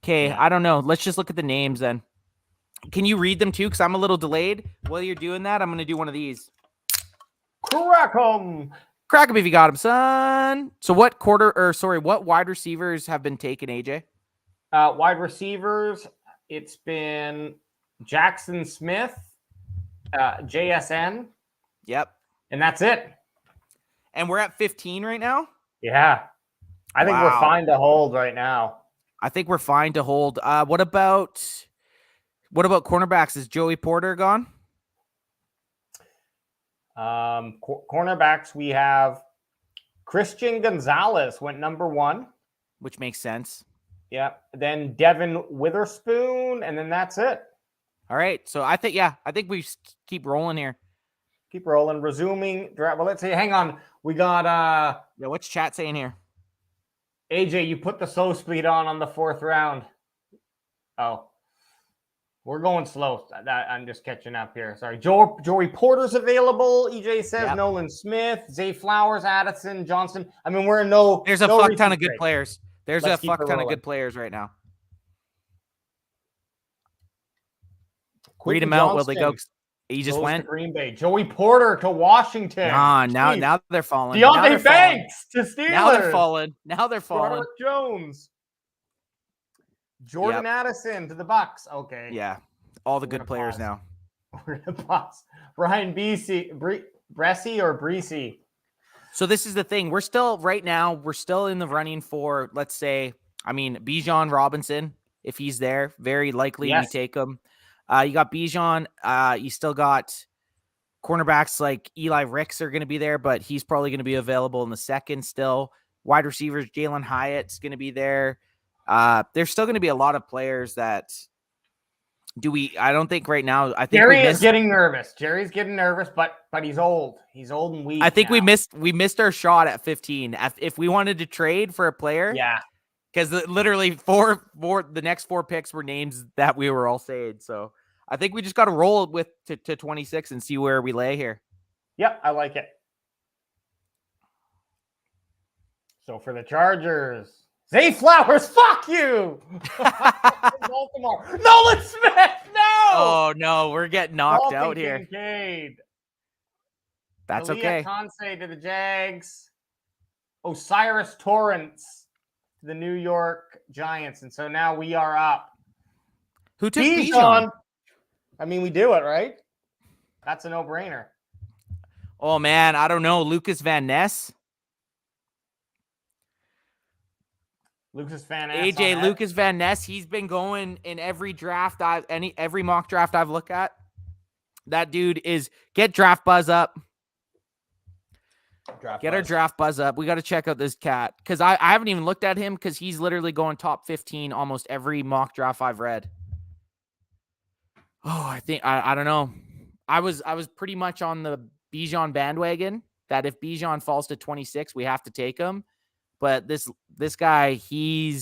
Okay. Yeah. I don't know. Let's just look at the names then. Can you read them too? Cause I'm a little delayed. While you're doing that, I'm going to do one of these. Crack 'em. Crack him if you got him, son. So what wide receivers have been taken, AJ? Wide receivers, it's been Jackson Smith, JSN. Yep. And that's it. And we're at 15 right now? Yeah. I think we're fine to hold right now. I think we're fine to hold. What about cornerbacks? Is Joey Porter gone? Cornerbacks, we have Christian Gonzalez went number 1, which makes sense. Yeah. Then Devin Witherspoon, and then that's it. All right. So I think we keep rolling here. Keep rolling. Resuming draft. Well, let's see. Hang on. We got what's chat saying here? AJ, you put the slow speed on the 4th round. Oh. We're going slow. I'm just catching up here. Sorry. Joey Porter's available. EJ says Nolan Smith, Zay Flowers, Addison, Johnson. We're in no. There's a fuck ton of good players. There's a fuck ton of good players right now. Read them out. Will they go? He just went to Green Bay. Joey Porter to Washington. Now they're falling. Deontay Banks to Steelers. Now they're falling. Robert Jones. Jordan Addison to the Bucks. Okay. Yeah. All the good players now. We're going to pause. Brian Bresee or Bresee? So this is the thing. We're still in the running for, let's say, Bijan Robinson. if he's there. Very likely we Yes. take him. You got Bijan. You still got cornerbacks like Eli Ricks are going to be there, but he's probably going to be available in the second still. Wide receivers, Jalen Hyatt's going to be there. There's still going to be a lot of players that I don't think right now. I think Jerry is getting nervous. Jerry's getting nervous, but he's old. He's old and weak. I think now. we missed our shot at 15. If we wanted to trade for a player, yeah, because literally the next 4 picks were names that we were all saying. So I think we just got to roll with to 26 and see where we lay here. Yep, I like it. So for the Chargers, Zay Flowers, fuck you! Baltimore, Nolan Smith, no! Oh no, we're getting knocked Dalton out here. Kincaid. That's Talia okay. Conce to the Jags. Osiris Torrance to the New York Giants, and so now we are up. Who took Bijan? I mean, we do it, right? That's a no-brainer. Oh man, I don't know. Lucas Van Ness. Lucas Van Ness. AJ Lucas Van Ness. He's been going in every draft every mock draft I've looked at. That dude is get draft buzz up. Our draft buzz up. We got to check out this cat because I haven't even looked at him because he's literally going top 15 almost every mock draft I've read. Oh, I think I don't know. I was pretty much on the Bijan bandwagon that if Bijan falls to 26, we have to take him. But this guy, I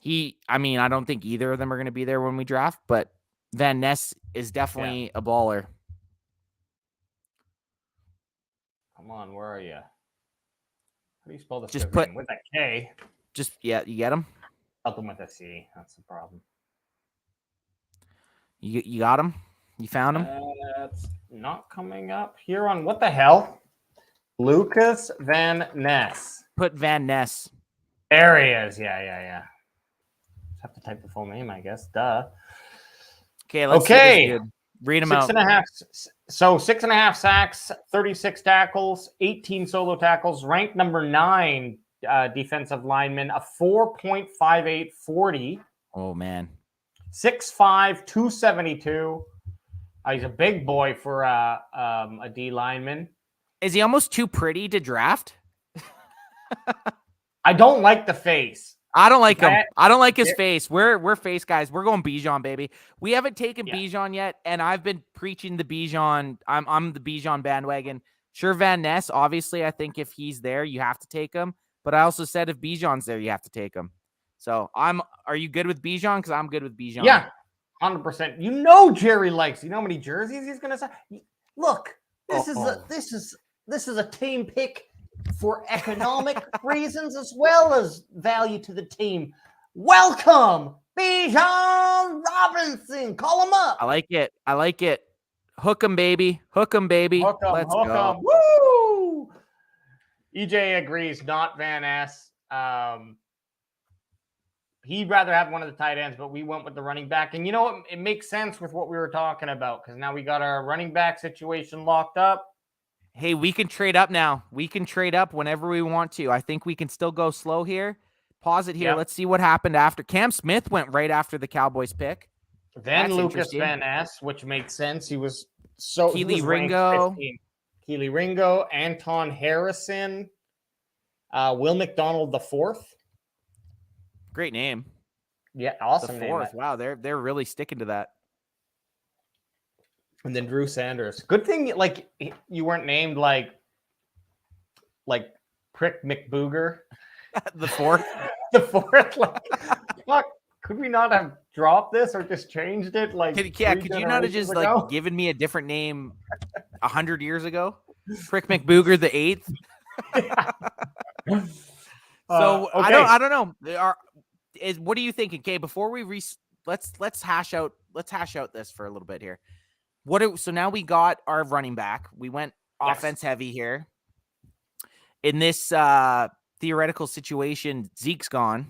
mean, I don't think either of them are going to be there when we draft, but Van Ness is definitely a baller. Come on, where are you? How do you spell this? Just put with a K. You get him? Help him with a C. That's the problem. You got him? You found him? That's not coming up here on what the hell? Lucas Van Ness. Put Van Ness. There he is. Yeah. Just have to type the full name, I guess. Duh. Okay, let's see this dude. Read him out. 6.5 sacks, 36 tackles, 18 solo tackles, ranked number 9 defensive lineman, a 4.58 40. Oh, man. 6'5", 272. He's a big boy for a D lineman. Is he almost too pretty to draft? I don't like the face. I don't like him. I don't like his face. We're face guys. We're going Bijan, baby. We haven't taken Bijan yet, and I've been preaching the Bijan. I'm the Bijan bandwagon. Sure, Van Ness, obviously, I think if he's there, you have to take him. But I also said if Bijan's there, you have to take him. So are you good with Bijan? Because I'm good with Bijan. Yeah, 100%. You know Jerry likes. You know how many jerseys he's gonna say? Look, this is a team pick for economic reasons as well as value to the team. Welcome, Bijan Robinson. Call him up. I like it. Hook him, baby. Let's go. Woo! EJ agrees. Not Van Ness. He'd rather have one of the tight ends, but we went with the running back. And you know what? It makes sense with what we were talking about because now we got our running back situation locked up. Hey, we can trade up now. We can trade up whenever we want to. I think we can still go slow here. Pause it here. Yep. Let's see what happened after. Cam Smith went right after the Cowboys pick. Then Lucas Van Ness, which makes sense. He was so Keely Ringo, Anton Harrison, Will McDonald the fourth. Great name. Yeah, awesome the fourth. name. Wow, they're really sticking to that. And then Drew Sanders. Good thing like you weren't named like Prick McBooger. The fourth. The fourth. Like, fuck. Could we not have dropped this or just changed it? Like, could you not have just like given me a different name 100 years ago? Prick McBooger the 8th. So okay. I don't know. What are you thinking? Okay, before we let's hash out this for a little bit here. So now we got our running back. We went offense heavy here. In this theoretical situation, Zeke's gone.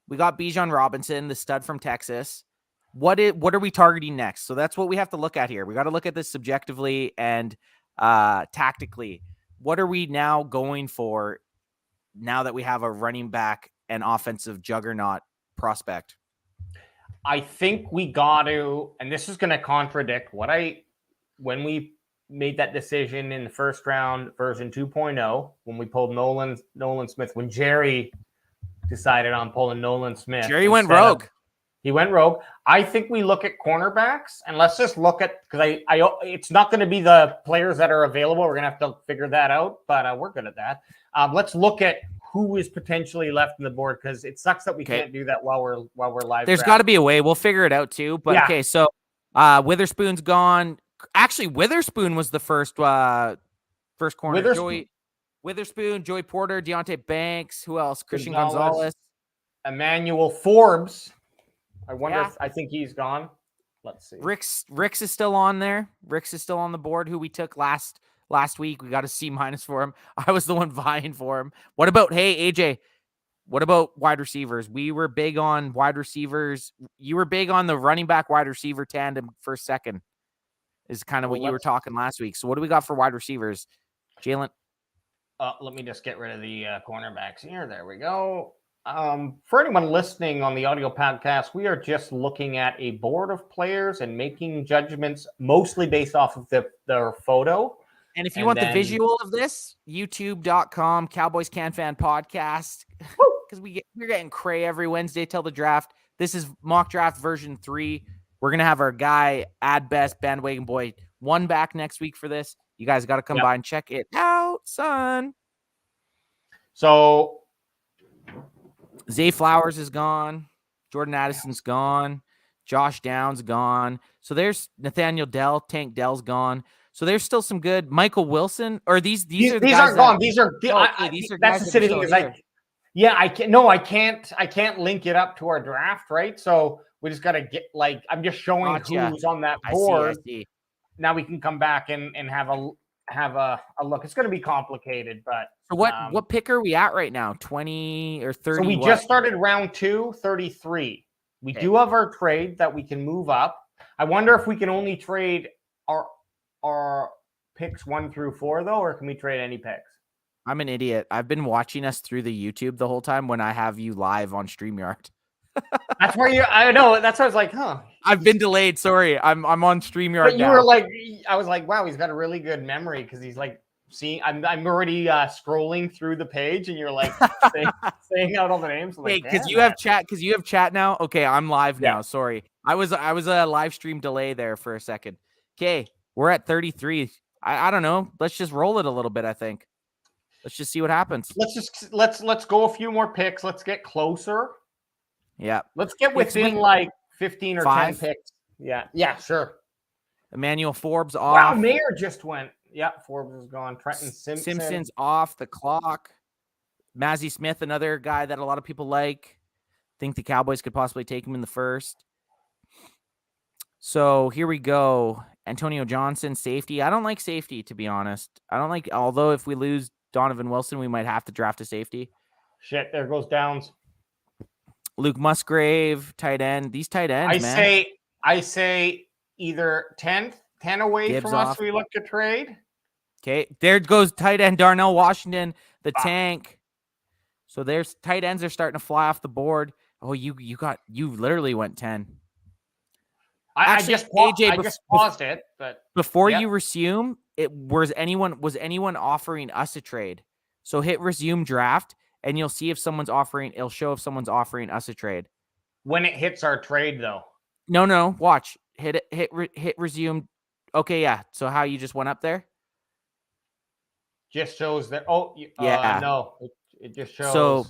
We got Bijan Robinson, the stud from Texas. What are we targeting next? So that's what we have to look at here. We got to look at this subjectively and tactically. What are we now going for now that we have a running back and offensive juggernaut prospect. I think we got to, and this is going to contradict when we made that decision in the first round, version 2.0, when we pulled Nolan Smith, when Jerry decided on pulling Nolan Smith. Jerry went rogue. He went rogue. I think we look at cornerbacks, and let's just look at, because it's not going to be the players that are available. We're going to have to figure that out, but we're good at that. Let's look at who is potentially left on the board, because it sucks that we can't do that while we're live. There's got to be a way. We'll figure it out too. But okay, so Witherspoon's gone. Actually, Witherspoon was the first corner. Witherspoon, Joey Porter, Deontay Banks. Who else? Christian Gonzalez. Emmanuel Forbes. I wonder I think he's gone. Let's see. Ricks is still on there. Ricks is still on the board, who we took last week. We got a C- for him. I was the one vying for him. What about, hey, AJ, what about wide receivers? We were big on wide receivers. You were big on the running back wide receiver tandem first, second is kind of what you were talking last week. So what do we got for wide receivers? Jalen? Let me just get rid of the cornerbacks here. There we go. For anyone listening on the audio podcast, we are just looking at a board of players and making judgments mostly based off of their photo. And if you want the visual of this, youtube.com, Cowboys Can Fan Podcast, because we're getting cray every Wednesday till the draft. This is mock draft version 3. We're going to have our guy, Ad Best, Bandwagon Boy, 1 back next week for this. You guys got to come by and check it out, son. So Zay Flowers is gone. Jordan Addison's gone. Josh Downs gone. So there's Nathaniel Dell. Tank Dell's gone. So there's still some good. Michael Wilson, or these are the guys aren't gone. These are that's the city thing. Is I can't link it up to our draft, right? So we just gotta get I'm just showing who's on that board. I see. Now we can come back and have a look. It's gonna be complicated, but so what pick are we at right now? 20 or 30? So we just started round 2, 33. We do have our trade that we can move up. I wonder if we can only trade our picks 1 through 4 though, or can we trade any picks? I'm an idiot. I've been watching us through the YouTube the whole time when I have you live on StreamYard. That's where I know. That's why I was like, huh. I've been delayed. Sorry. I'm on StreamYard. But you were like, I was like, wow, he's got a really good memory, because he's like, see, I'm already scrolling through the page, and you're like saying out all the names. Hey, because you have chat now. Okay, I'm live now. Sorry, I was a live stream delay there for a second. Okay, we're at 33. I don't know. Let's just roll it a little bit. I think. Let's just see what happens. Let's go a few more picks. Let's get closer. Yeah. Let's get within like 15 or 10 picks. Yeah, sure. Emmanuel Forbes off. Wow, Mayer just went. Yeah, Forbes is gone. Trenton Simpson's off the clock. Mazzie Smith, another guy that a lot of people like. Think the Cowboys could possibly take him in the first. So here we go. Antonio Johnson, safety. I don't like safety, to be honest. Although if we lose Donovan Wilson, we might have to draft a safety. Shit, there goes Downs. Luke Musgrave, tight end. These tight ends, I say either 10 away Gibbs from off. us, we look to trade. Okay, there goes tight end Darnell Washington, the tank. So there's tight ends are starting to fly off the board. Oh, you literally went 10. I just paused it, but before you resume, was anyone offering us a trade? So hit resume draft, and you'll see if someone's offering. It'll show if someone's offering us a trade. When it hits our trade, though. No. Watch. Hit resume. Okay, yeah. So how you just went up there? Just shows that. No, it just shows. So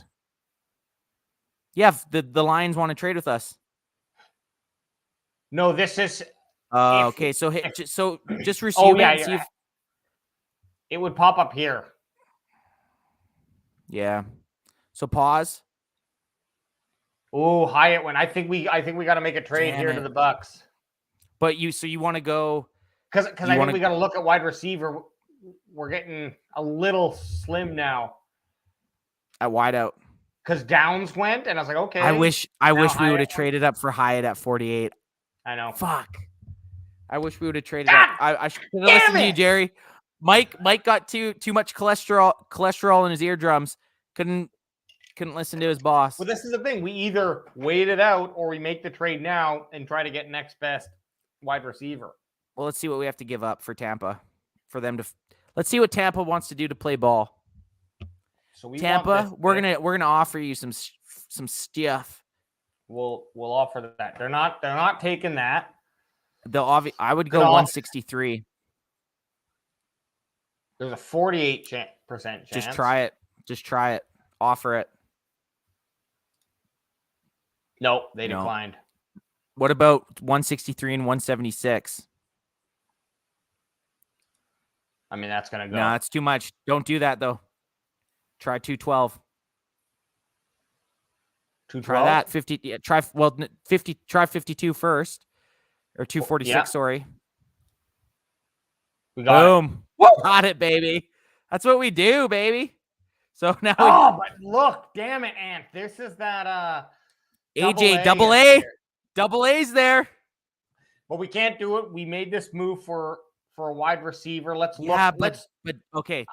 yeah, the Lions want to trade with us. No, this is. Okay. So just resume and see if it would pop up here. Yeah. So pause. Oh, Hyatt went. I think we got to make a trade here to the Bucks. But you want to go because I think we got to look at wide receiver. We're getting a little slim now at wideout. Because Downs went, and I was like, okay. I wish we would have traded up for Hyatt at 48. I know. Fuck. I wish we would have traded up. I should have listened to you, Jerry. Mike got too much cholesterol in his eardrums. Couldn't Couldn't listen to his boss. Well, this is the thing. We either wait it out or we make the trade now and try to get next best wide receiver. Well, let's see what we have to give up for Tampa, for them to. Let's see what Tampa wants to do to play ball. So Tampa, we're gonna offer you some stuff. We'll offer that. They're not taking that. I would go 163. There's a 48% chance. Just try it. Offer it. Nope, they declined. What about 163 and 176? I mean, that's going to go. No, that's too much. Don't do that, though. Try 212. 212? Try that. 50. Yeah, try 50. Try 52 first, or 246. Sorry. We got Boom. It. Got it, baby. That's what we do, baby. So now. But look, damn it, Ant. This is that AJ double A. Double A's there. But we can't do it. We made this move for a wide receiver. Let's look. But okay.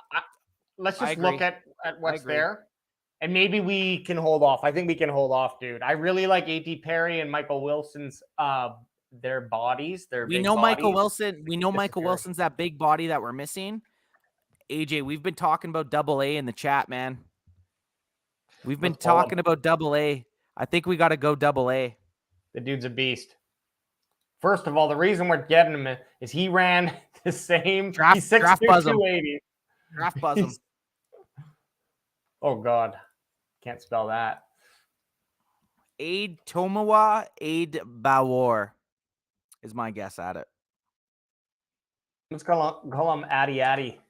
Let's just look at what's there. And maybe we can hold off. I think we can hold off, dude. I really like A.T. Perry and Michael Wilson's their bodies. We know Michael Wilson. We know Michael Wilson's that big body that we're missing. AJ, we've been talking about double A in the chat, man. We've been talking about double A. I think we got to go double A. The dude's a beast. First of all, the reason we're getting him is he ran the same draft. He's 6'2", draft buzz him. 280. Draft buzz him. Oh God, can't spell that. Aid Tomawa Aid Bawor is my guess at it. Let's call him Addy Addy.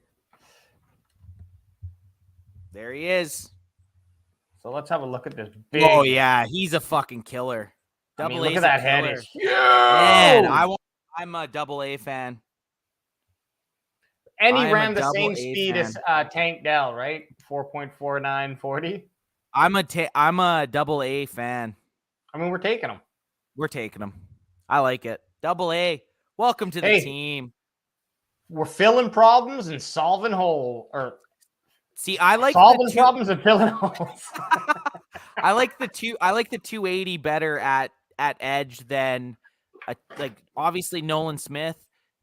There he is. So let's have a look at this big. Oh yeah, he's a fucking killer. Double A. Look at that head. It's huge. Man, I'm a double A fan. And he ran the same speed as Tank Dell, right? 4.4940. I'm a double A fan. I mean, we're taking him. We're taking him. I like it. Double A. Welcome to the team. We're filling problems and solving holes. See, I like solving problems and filling holes. I like the 280 better at edge than obviously Nolan Smith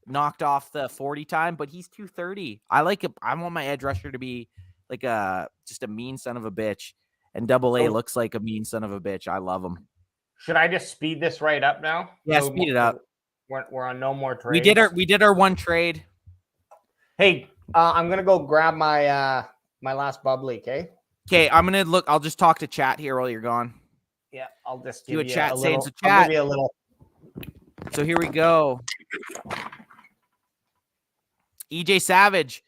knocked off the 40 time, but he's 230. I like it. I want my edge rusher to be like just a mean son of a bitch, and double A looks like a mean son of a bitch. I love him. Should I just speed this right up now? Yeah, speed it up. We're on no more trades. We did our one trade. Hey, I'm gonna go grab my my last bubbly. Okay, I'm gonna look. I'll just talk to chat here while you're gone. Yeah, I'll just do a chat. Say it's a chat. I'll give you a little. So here we go. EJ Savage.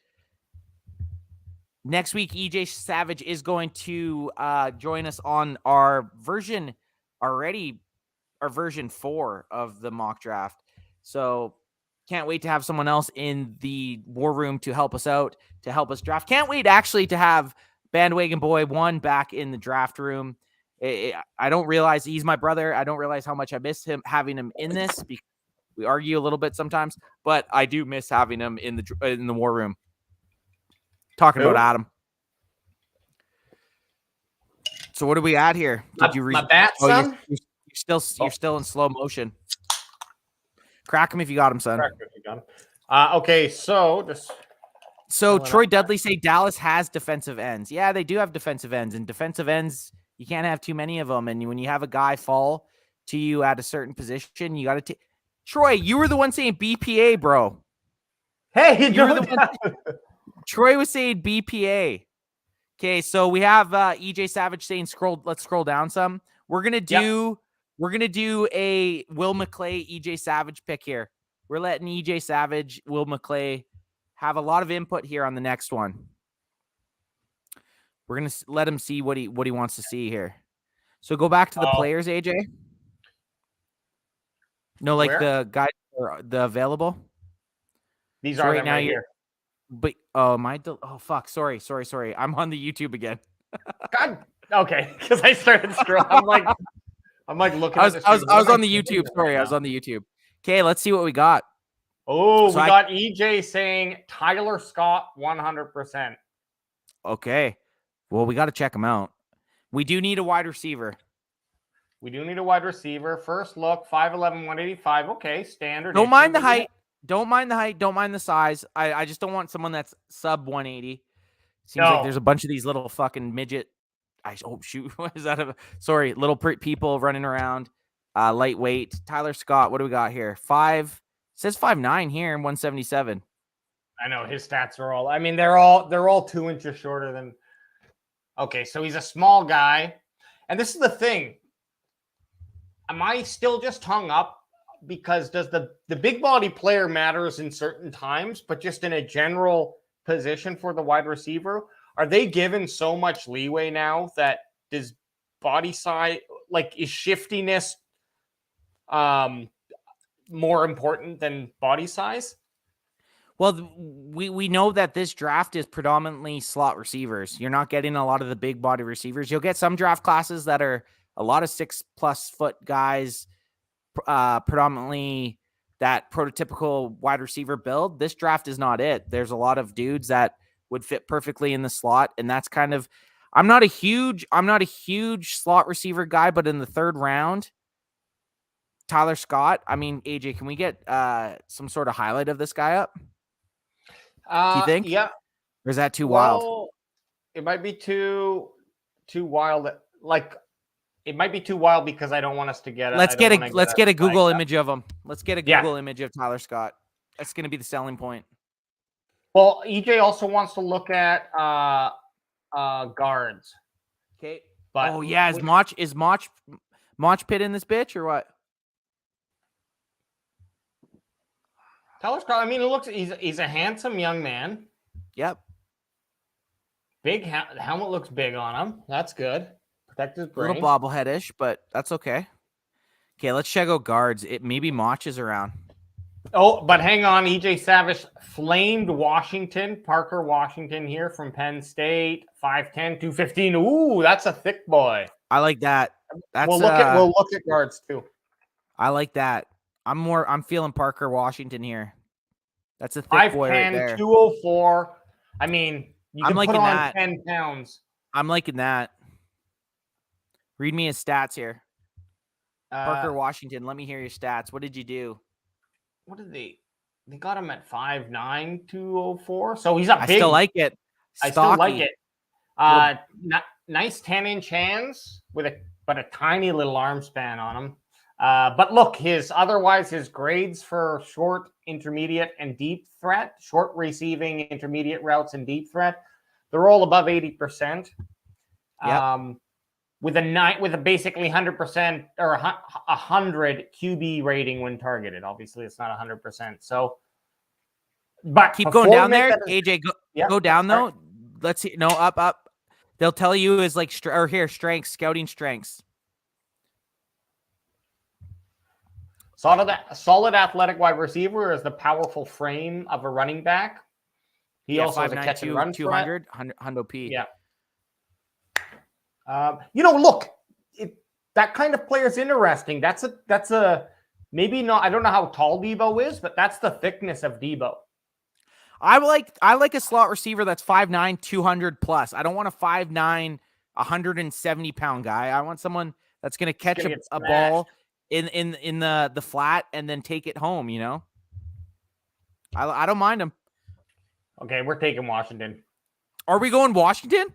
Next week, EJ Savage is going to join us on our version 4 of the mock draft. So can't wait to have someone else in the war room to help us out, to help us draft. Can't wait actually to have Bandwagon Boy 1 back in the draft room. I don't realize he's my brother. I don't realize how much I miss him, having him in this. We argue a little bit sometimes, but I do miss having him in the war room. Talking about Adam. So what do we add here? Did you read my bat, son? You're still in slow motion. Crack him if you got him, son. Okay, so Troy Dudley say Dallas has defensive ends. Yeah, they do have defensive ends, and defensive ends, you can't have too many of them. And when you have a guy fall to you at a certain position, you got to take. Troy, you were the one saying BPA, bro. Hey, you were the one. Troy was saying BPA. Okay, so we have EJ Savage saying let's scroll down some. We're gonna do a Will McClay EJ Savage pick here. We're letting EJ Savage, Will McClay have a lot of input here on the next one. We're gonna let him see what he wants to see here. So go back to the players, AJ. No, like the guys the available. These are right now here. But fuck, sorry. I'm on the YouTube again. God, okay, because I started scrolling. I'm like looking. I was on the YouTube. Sorry, I was on the YouTube. Okay, let's see what we got. Oh, so we got EJ saying Tyler Scott 100%. Okay, well we got to check him out. We do need a wide receiver. We do need a wide receiver. First look, 5'11", 185. Okay, standard. Don't mind the height. Don't mind the height. Don't mind the size. I just don't want someone that's sub 180. Seems like there's a bunch of these little fucking midget. Oh, shoot. What is that? Sorry, little people running around. Lightweight. Tyler Scott. What do we got here? Says 5'9" here and 177. I know his stats are all. I mean, they're all 2 inches shorter than. Okay, so he's a small guy, and this is the thing. Am I still just hung up because does the big body player matters in certain times, but just in a general position for the wide receiver, are they given so much leeway now that does body size, like, is shiftiness more important than body size? Well, we know that this draft is predominantly slot receivers. You're not getting a lot of the big body receivers. You'll get some draft classes that are a lot of 6+ foot guys, predominantly that prototypical wide receiver build. This draft is not it. There's a lot of dudes that would fit perfectly in the slot, and that's kind of. I'm not a huge slot receiver guy, but in the third round, Tyler Scott. I mean, AJ, can we get some sort of highlight of this guy up? Do you think? Yeah. Or is that too wild? It might be too wild. Like, it might be too wild because I don't want us to get it. Let's get a Google image of him. Let's get a Google image of Tyler Scott. That's going to be the selling point. Well, EJ also wants to look at guards. Okay. But is Mach Pit in this bitch or what? Tyler Scott, I mean, he's a handsome young man. Yep. Big helmet looks big on him. That's good. Protect his brain. A little bobblehead-ish, but that's okay. Okay, let's check out guards. Maybe Mach is around. Oh, but hang on. EJ Savage flamed Washington. Parker Washington here from Penn State. 5'10", 215. Ooh, that's a thick boy. I like that. We'll look at guards too. I like that. I'm feeling Parker Washington here. That's a thick boy right there. 204. I mean, you can put on 10 pounds. I'm liking that. Read me his stats here. Parker Washington, let me hear your stats. What did you do? What did they got him at 5'9", 204. So he's a big. I still like it. I still like it. Nice 10-inch hands with a tiny little arm span on him. But look, his grades for short, intermediate, and deep threat, short receiving, intermediate routes, and deep threat, they're all above 80%. Yep. With a basically 100% or 100 QB rating when targeted. Obviously, it's not 100%. So, but keep going down there, AJ. Go down though. Let's see. No, up. They'll tell you is like strengths, scouting strengths. Solid athletic wide receiver is the powerful frame of a running back. He also has a catch and run 200, 100 P. Yeah. Look, that kind of player is interesting. That's a maybe not. I don't know how tall Debo is, but that's the thickness of Debo. I like a slot receiver that's 5'9", 200 plus. I don't want a 5'9", 170 pound guy. I want someone that's going to catch a ball in the flat and then take it home. You know, I don't mind him. Okay, we're taking Washington. Are we going Washington?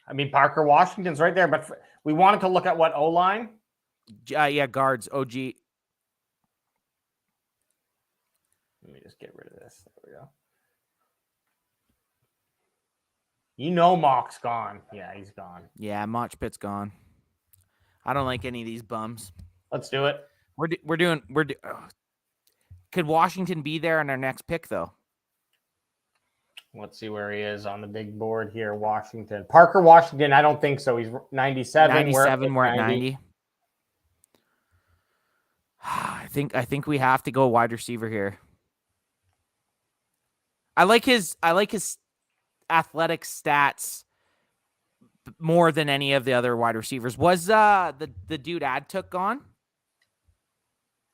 I mean, Parker Washington's right there, but we wanted to look at what O-line. Guards, OG. Let me just get rid of this. There we go. You know Mock's gone. Yeah, he's gone. Yeah, Mach Pit's gone. I don't like any of these bums. Let's do it. Could Washington be there on our next pick, though? Let's see where he is on the big board here. Washington. Parker Washington, I don't think so. He's 97. 97, we're at 90. I think we have to go wide receiver here. I like his athletic stats more than any of the other wide receivers. Was the dude ad took gone?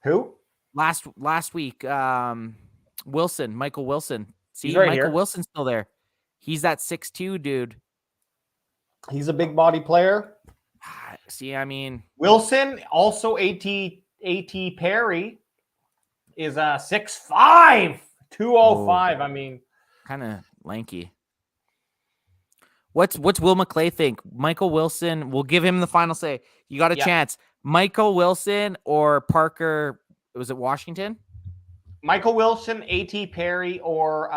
Who? Last week, Wilson, Michael Wilson. See, right Michael here. Wilson's still there. He's that 6'2" dude. He's a big body player. See, I mean, Wilson, also AT Perry, is 6'5", 205. I mean, kind of lanky. What's Will McClay think? Michael Wilson, we'll give him the final say. You got a chance. Michael Wilson or Parker, was it Washington? Michael Wilson, AT Perry, or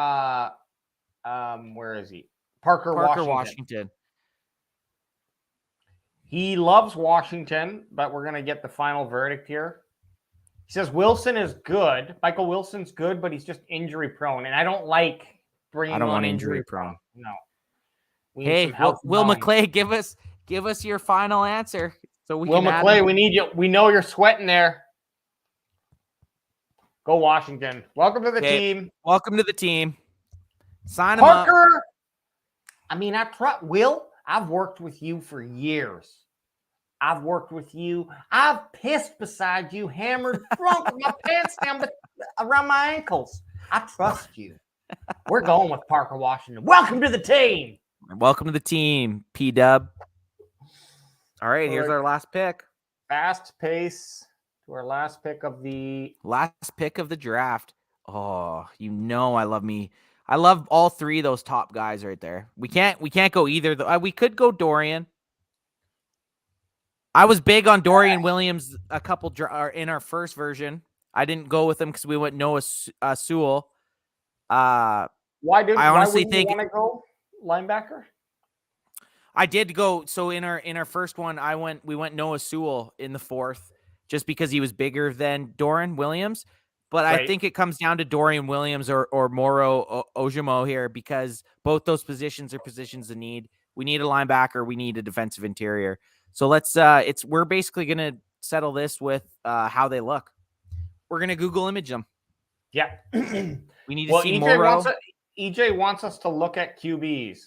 where is he? Parker Washington. He loves Washington, but we're going to get the final verdict here. He says Wilson is good. Michael Wilson's good, but he's just injury prone. And I don't like bringing on injury prone. No. Hey, Will McClay, give us your final answer. So Will McClay, we need you. We know you're sweating there. Go Washington. Welcome to the team. Welcome to the team. Sign him up. Parker, I mean, Will, I've worked with you for years. I've worked with you. I've pissed beside you, hammered, drunk with my pants down around my ankles. I trust you. We're going with Parker Washington. Welcome to the team. Welcome to the team, P-Dub. All right, here's our last pick. Fast pace to our last pick of the draft. Oh, I love me. I love all three of those top guys right there. We can't go either. We could go Dorian. I was big on Dorian Williams in our first version. I didn't go with him because we went Noah Sewell. Why wouldn't you want to go linebacker? I did go. So in our first one, we went Noah Sewell in the fourth, just because he was bigger than Dorian Williams. But right. I think it comes down to Dorian Williams or Moro Ojomo here, because both those positions are positions of need. We need a linebacker. We need a defensive interior. So we're basically going to settle this with how they look. We're going to Google image them. Yeah. We need to see Moro. EJ wants us to look at QBs.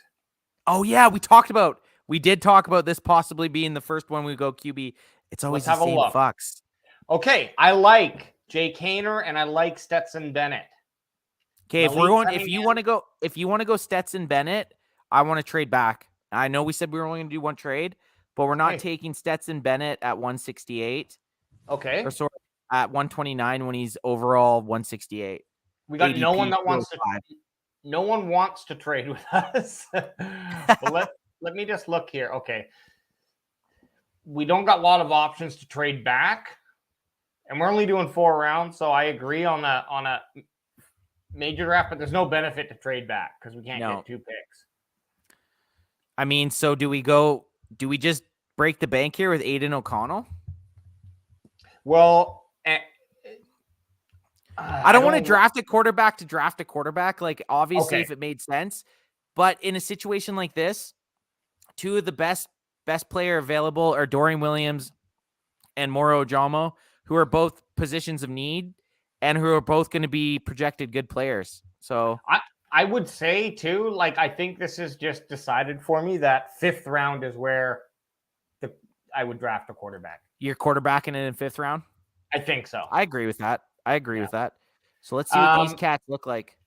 Oh yeah, we did talk about this possibly being the first one we go QB. It's always the same fucks. Okay, I like Jake Haener and I like Stetson Bennett. Okay, if you want to go Stetson Bennett, I want to trade back. I know we said we were only going to do one trade, but we're not taking Stetson Bennett at 168. Okay. Or sorry, at 129 when he's overall 168. We got no one that wants to. No one wants to trade with us. But let me just look here. Okay. We don't got a lot of options to trade back, and we're only doing 4 rounds. So I agree on a major draft, but there's no benefit to trade back because we can't get 2 picks. I mean, so do we just break the bank here with Aiden O'Connell? Well, I don't want to draft a quarterback. Like, obviously, if it made sense, but in a situation like this, 2 of the best player available are Dorian Williams and Moro Ojomo, who are both positions of need and who are both going to be projected good players. So I would say too, like, I think this is just decided for me that 5th round is where I would draft a quarterback. You're quarterbacking it in 5th round? I think so. I agree with that. So let's see what these cats look like.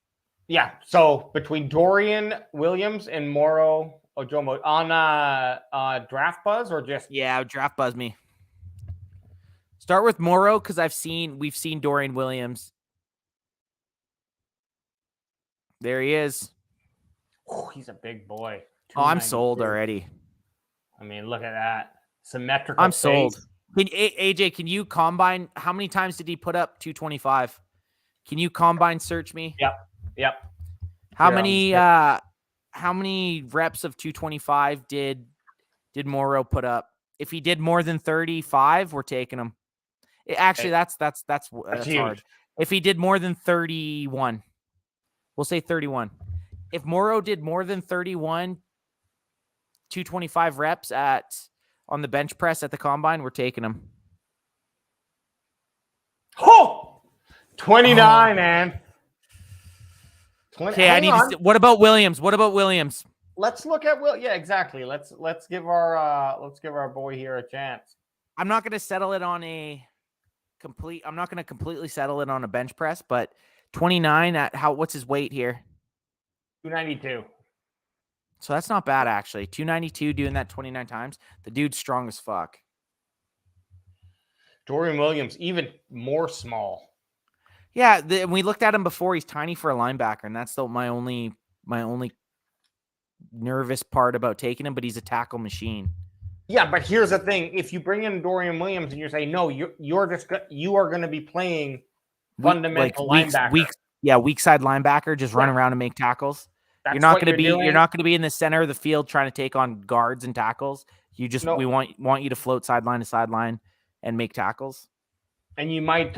Yeah. So between Dorian Williams and Moro Ojomo on Draft Buzz or just Draft Buzz me. Start with Moro because we've seen Dorian Williams. There he is. Oh, he's a big boy. Oh, I'm sold already. I mean, look at that. Symmetrical. I'm sold. AJ, can you combine? How many times did he put up 225? Can you combine search me? Yep. How many reps of 225 did Moro put up? If he did more than 35, we're taking him. Actually, that's hard. If he did more than 31, we'll say 31. If Moro did more than 31, 225 reps on the bench press at the combine, we're taking him. Oh, 29, man. Okay, what about Williams? Let's look at Yeah, exactly. Let's give our boy here a chance. I'm not going to settle it on I'm not going to completely settle it on a bench press, but 29 what's his weight here? 292. So that's not bad, actually. 292 doing that 29 times. The dude's strong as fuck. Dorian Williams, even more small. Yeah, we looked at him before. He's tiny for a linebacker, and that's my only nervous part about taking him. But he's a tackle machine. Yeah, but here's the thing: if you bring in Dorian Williams and you say no, you are going to be playing fundamental linebacker. Weak side linebacker, just run around and make tackles. You're not going to be in the center of the field trying to take on guards and tackles. We want you to float sideline to sideline and make tackles. And you might,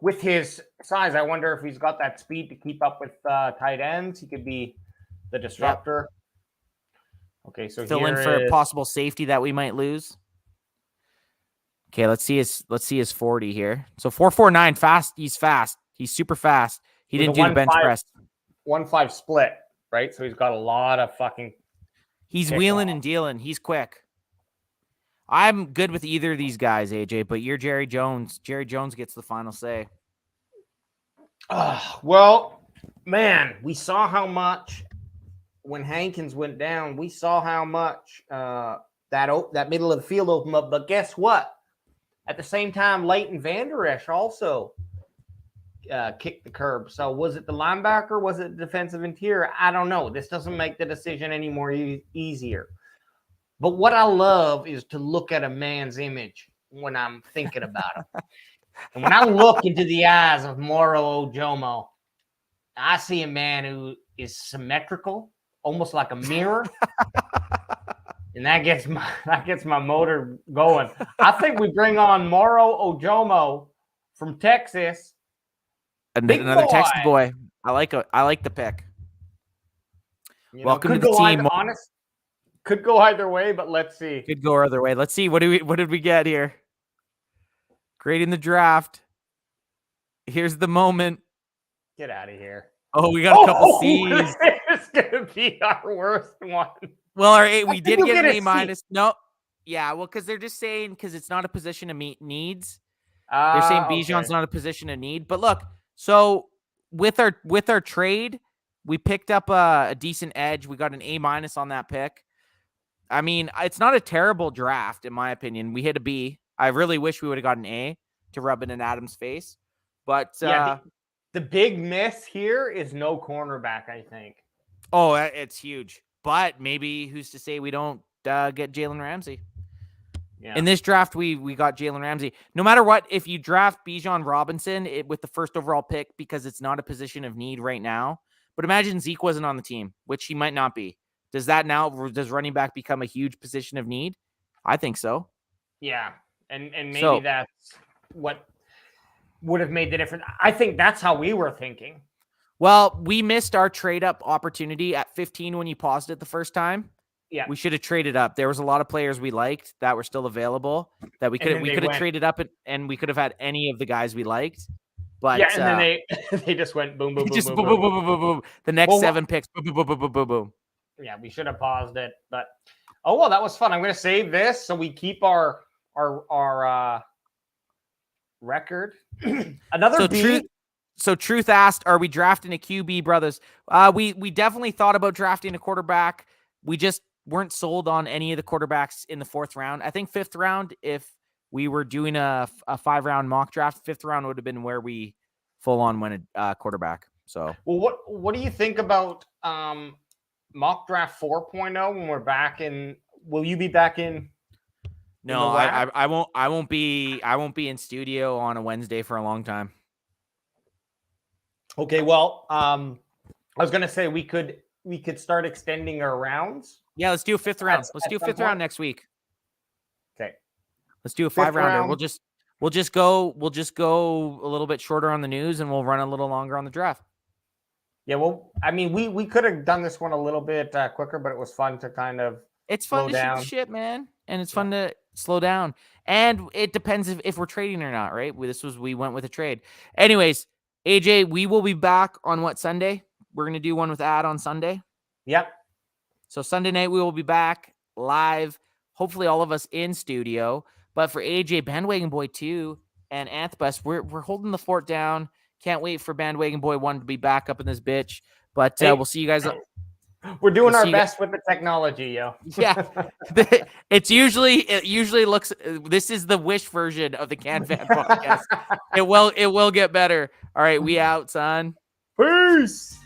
with his size, I wonder if he's got that speed to keep up with tight ends. He could be the disruptor. Yep. Okay, so fill in for a possible safety that we might lose. Okay, let's see his 40 here. So 4.49 fast. He's fast. He's super fast. He didn't do the bench press. 1.5 split, right? So he's got a lot of fucking. He's wheeling and dealing. He's quick. I'm good with either of these guys, AJ, but you're Jerry Jones. Jerry Jones gets the final say. Well, man, we saw how much when Hankins went down. We saw how much that middle of the field opened up. But guess what? At the same time, Leighton Vander Esch also kicked the curb. So was it the linebacker? Was it the defensive interior? I don't know. This doesn't make the decision any more easier. But what I love is to look at a man's image when I'm thinking about him. And when I look into the eyes of Moro Ojomo, I see a man who is symmetrical, almost like a mirror. And that gets my motor going. I think we bring on Moro Ojomo from Texas. Another Texas boy. I like the pick. Welcome to the team. Could go either way, but let's see. Could go either way. Let's see. What did we get here? Grading the draft. Here's the moment. Get out of here. Oh, we got a couple C's. It's gonna be our worst one. Well, our A, we did get an A minus. No. Yeah, well, because they're just saying because it's not a position to meet needs. They're saying Bijan's not a position of need. But look, so with our trade, we picked up a decent edge. We got an A minus on that pick. I mean, it's not a terrible draft, in my opinion. We hit a B. I really wish we would have got an A to rub it in Adam's face. But the big miss here is no cornerback, I think. Oh, it's huge. But maybe who's to say we don't get Jalen Ramsey? Yeah. In this draft, we got Jalen Ramsey. No matter what, if you draft Bijan Robinson with the first overall pick, because it's not a position of need right now. But imagine Zeke wasn't on the team, which he might not be. Does running back become a huge position of need? I think so. Yeah. And maybe that's what would have made the difference. I think that's how we were thinking. Well, we missed our trade up opportunity at 15 when you paused it the first time. Yeah. We should have traded up. There was a lot of players we liked that were still available that we could have traded up and we could have had any of the guys we liked. But yeah, and then they just went boom, boom, boom, just boom, boom, boom, boom, boom, boom. The next 7 picks, boom, boom, boom, boom, boom, boom. Yeah, we should have paused it, but that was fun. I'm going to save this so we keep our record. Another B. So Truth asked, "Are we drafting a QB, brothers?" We definitely thought about drafting a quarterback. We just weren't sold on any of the quarterbacks in the 4th round. I think 5th round, if we were doing a 5-round mock draft, 5th round would have been where we full on went a quarterback. So, well, what do you think about mock draft 4.0 when we're back in? Will you be back in? No, I won't be in studio on a Wednesday for a long time. Okay, well, I was gonna say we could start extending our rounds. Yeah, let's do a 5th round. Let's do a 5th round next week. Okay. Let's do a 5-rounder. We'll just go a little bit shorter on the news and we'll run a little longer on the draft. Yeah, well, I mean, we could have done this one a little bit quicker, but it was fun to kind of fun to shoot the shit, man, and it's fun to slow down. And it depends if we're trading or not, right? We went with a trade. Anyways, AJ, we will be back on what, Sunday? We're gonna do one with Ad on Sunday. Yep. So Sunday night we will be back live. Hopefully, all of us in studio. But for AJ, Bandwagon Boy 2, and Anthbus, we're holding the fort down. Can't wait for Bandwagon Boy 1 to be back up in this bitch. But we'll see you guys. We're doing We'll our see- best with the technology, yo. Yeah, it usually looks. This is the wish version of the Can Fan podcast. It will get better. All right, we out, son. Peace.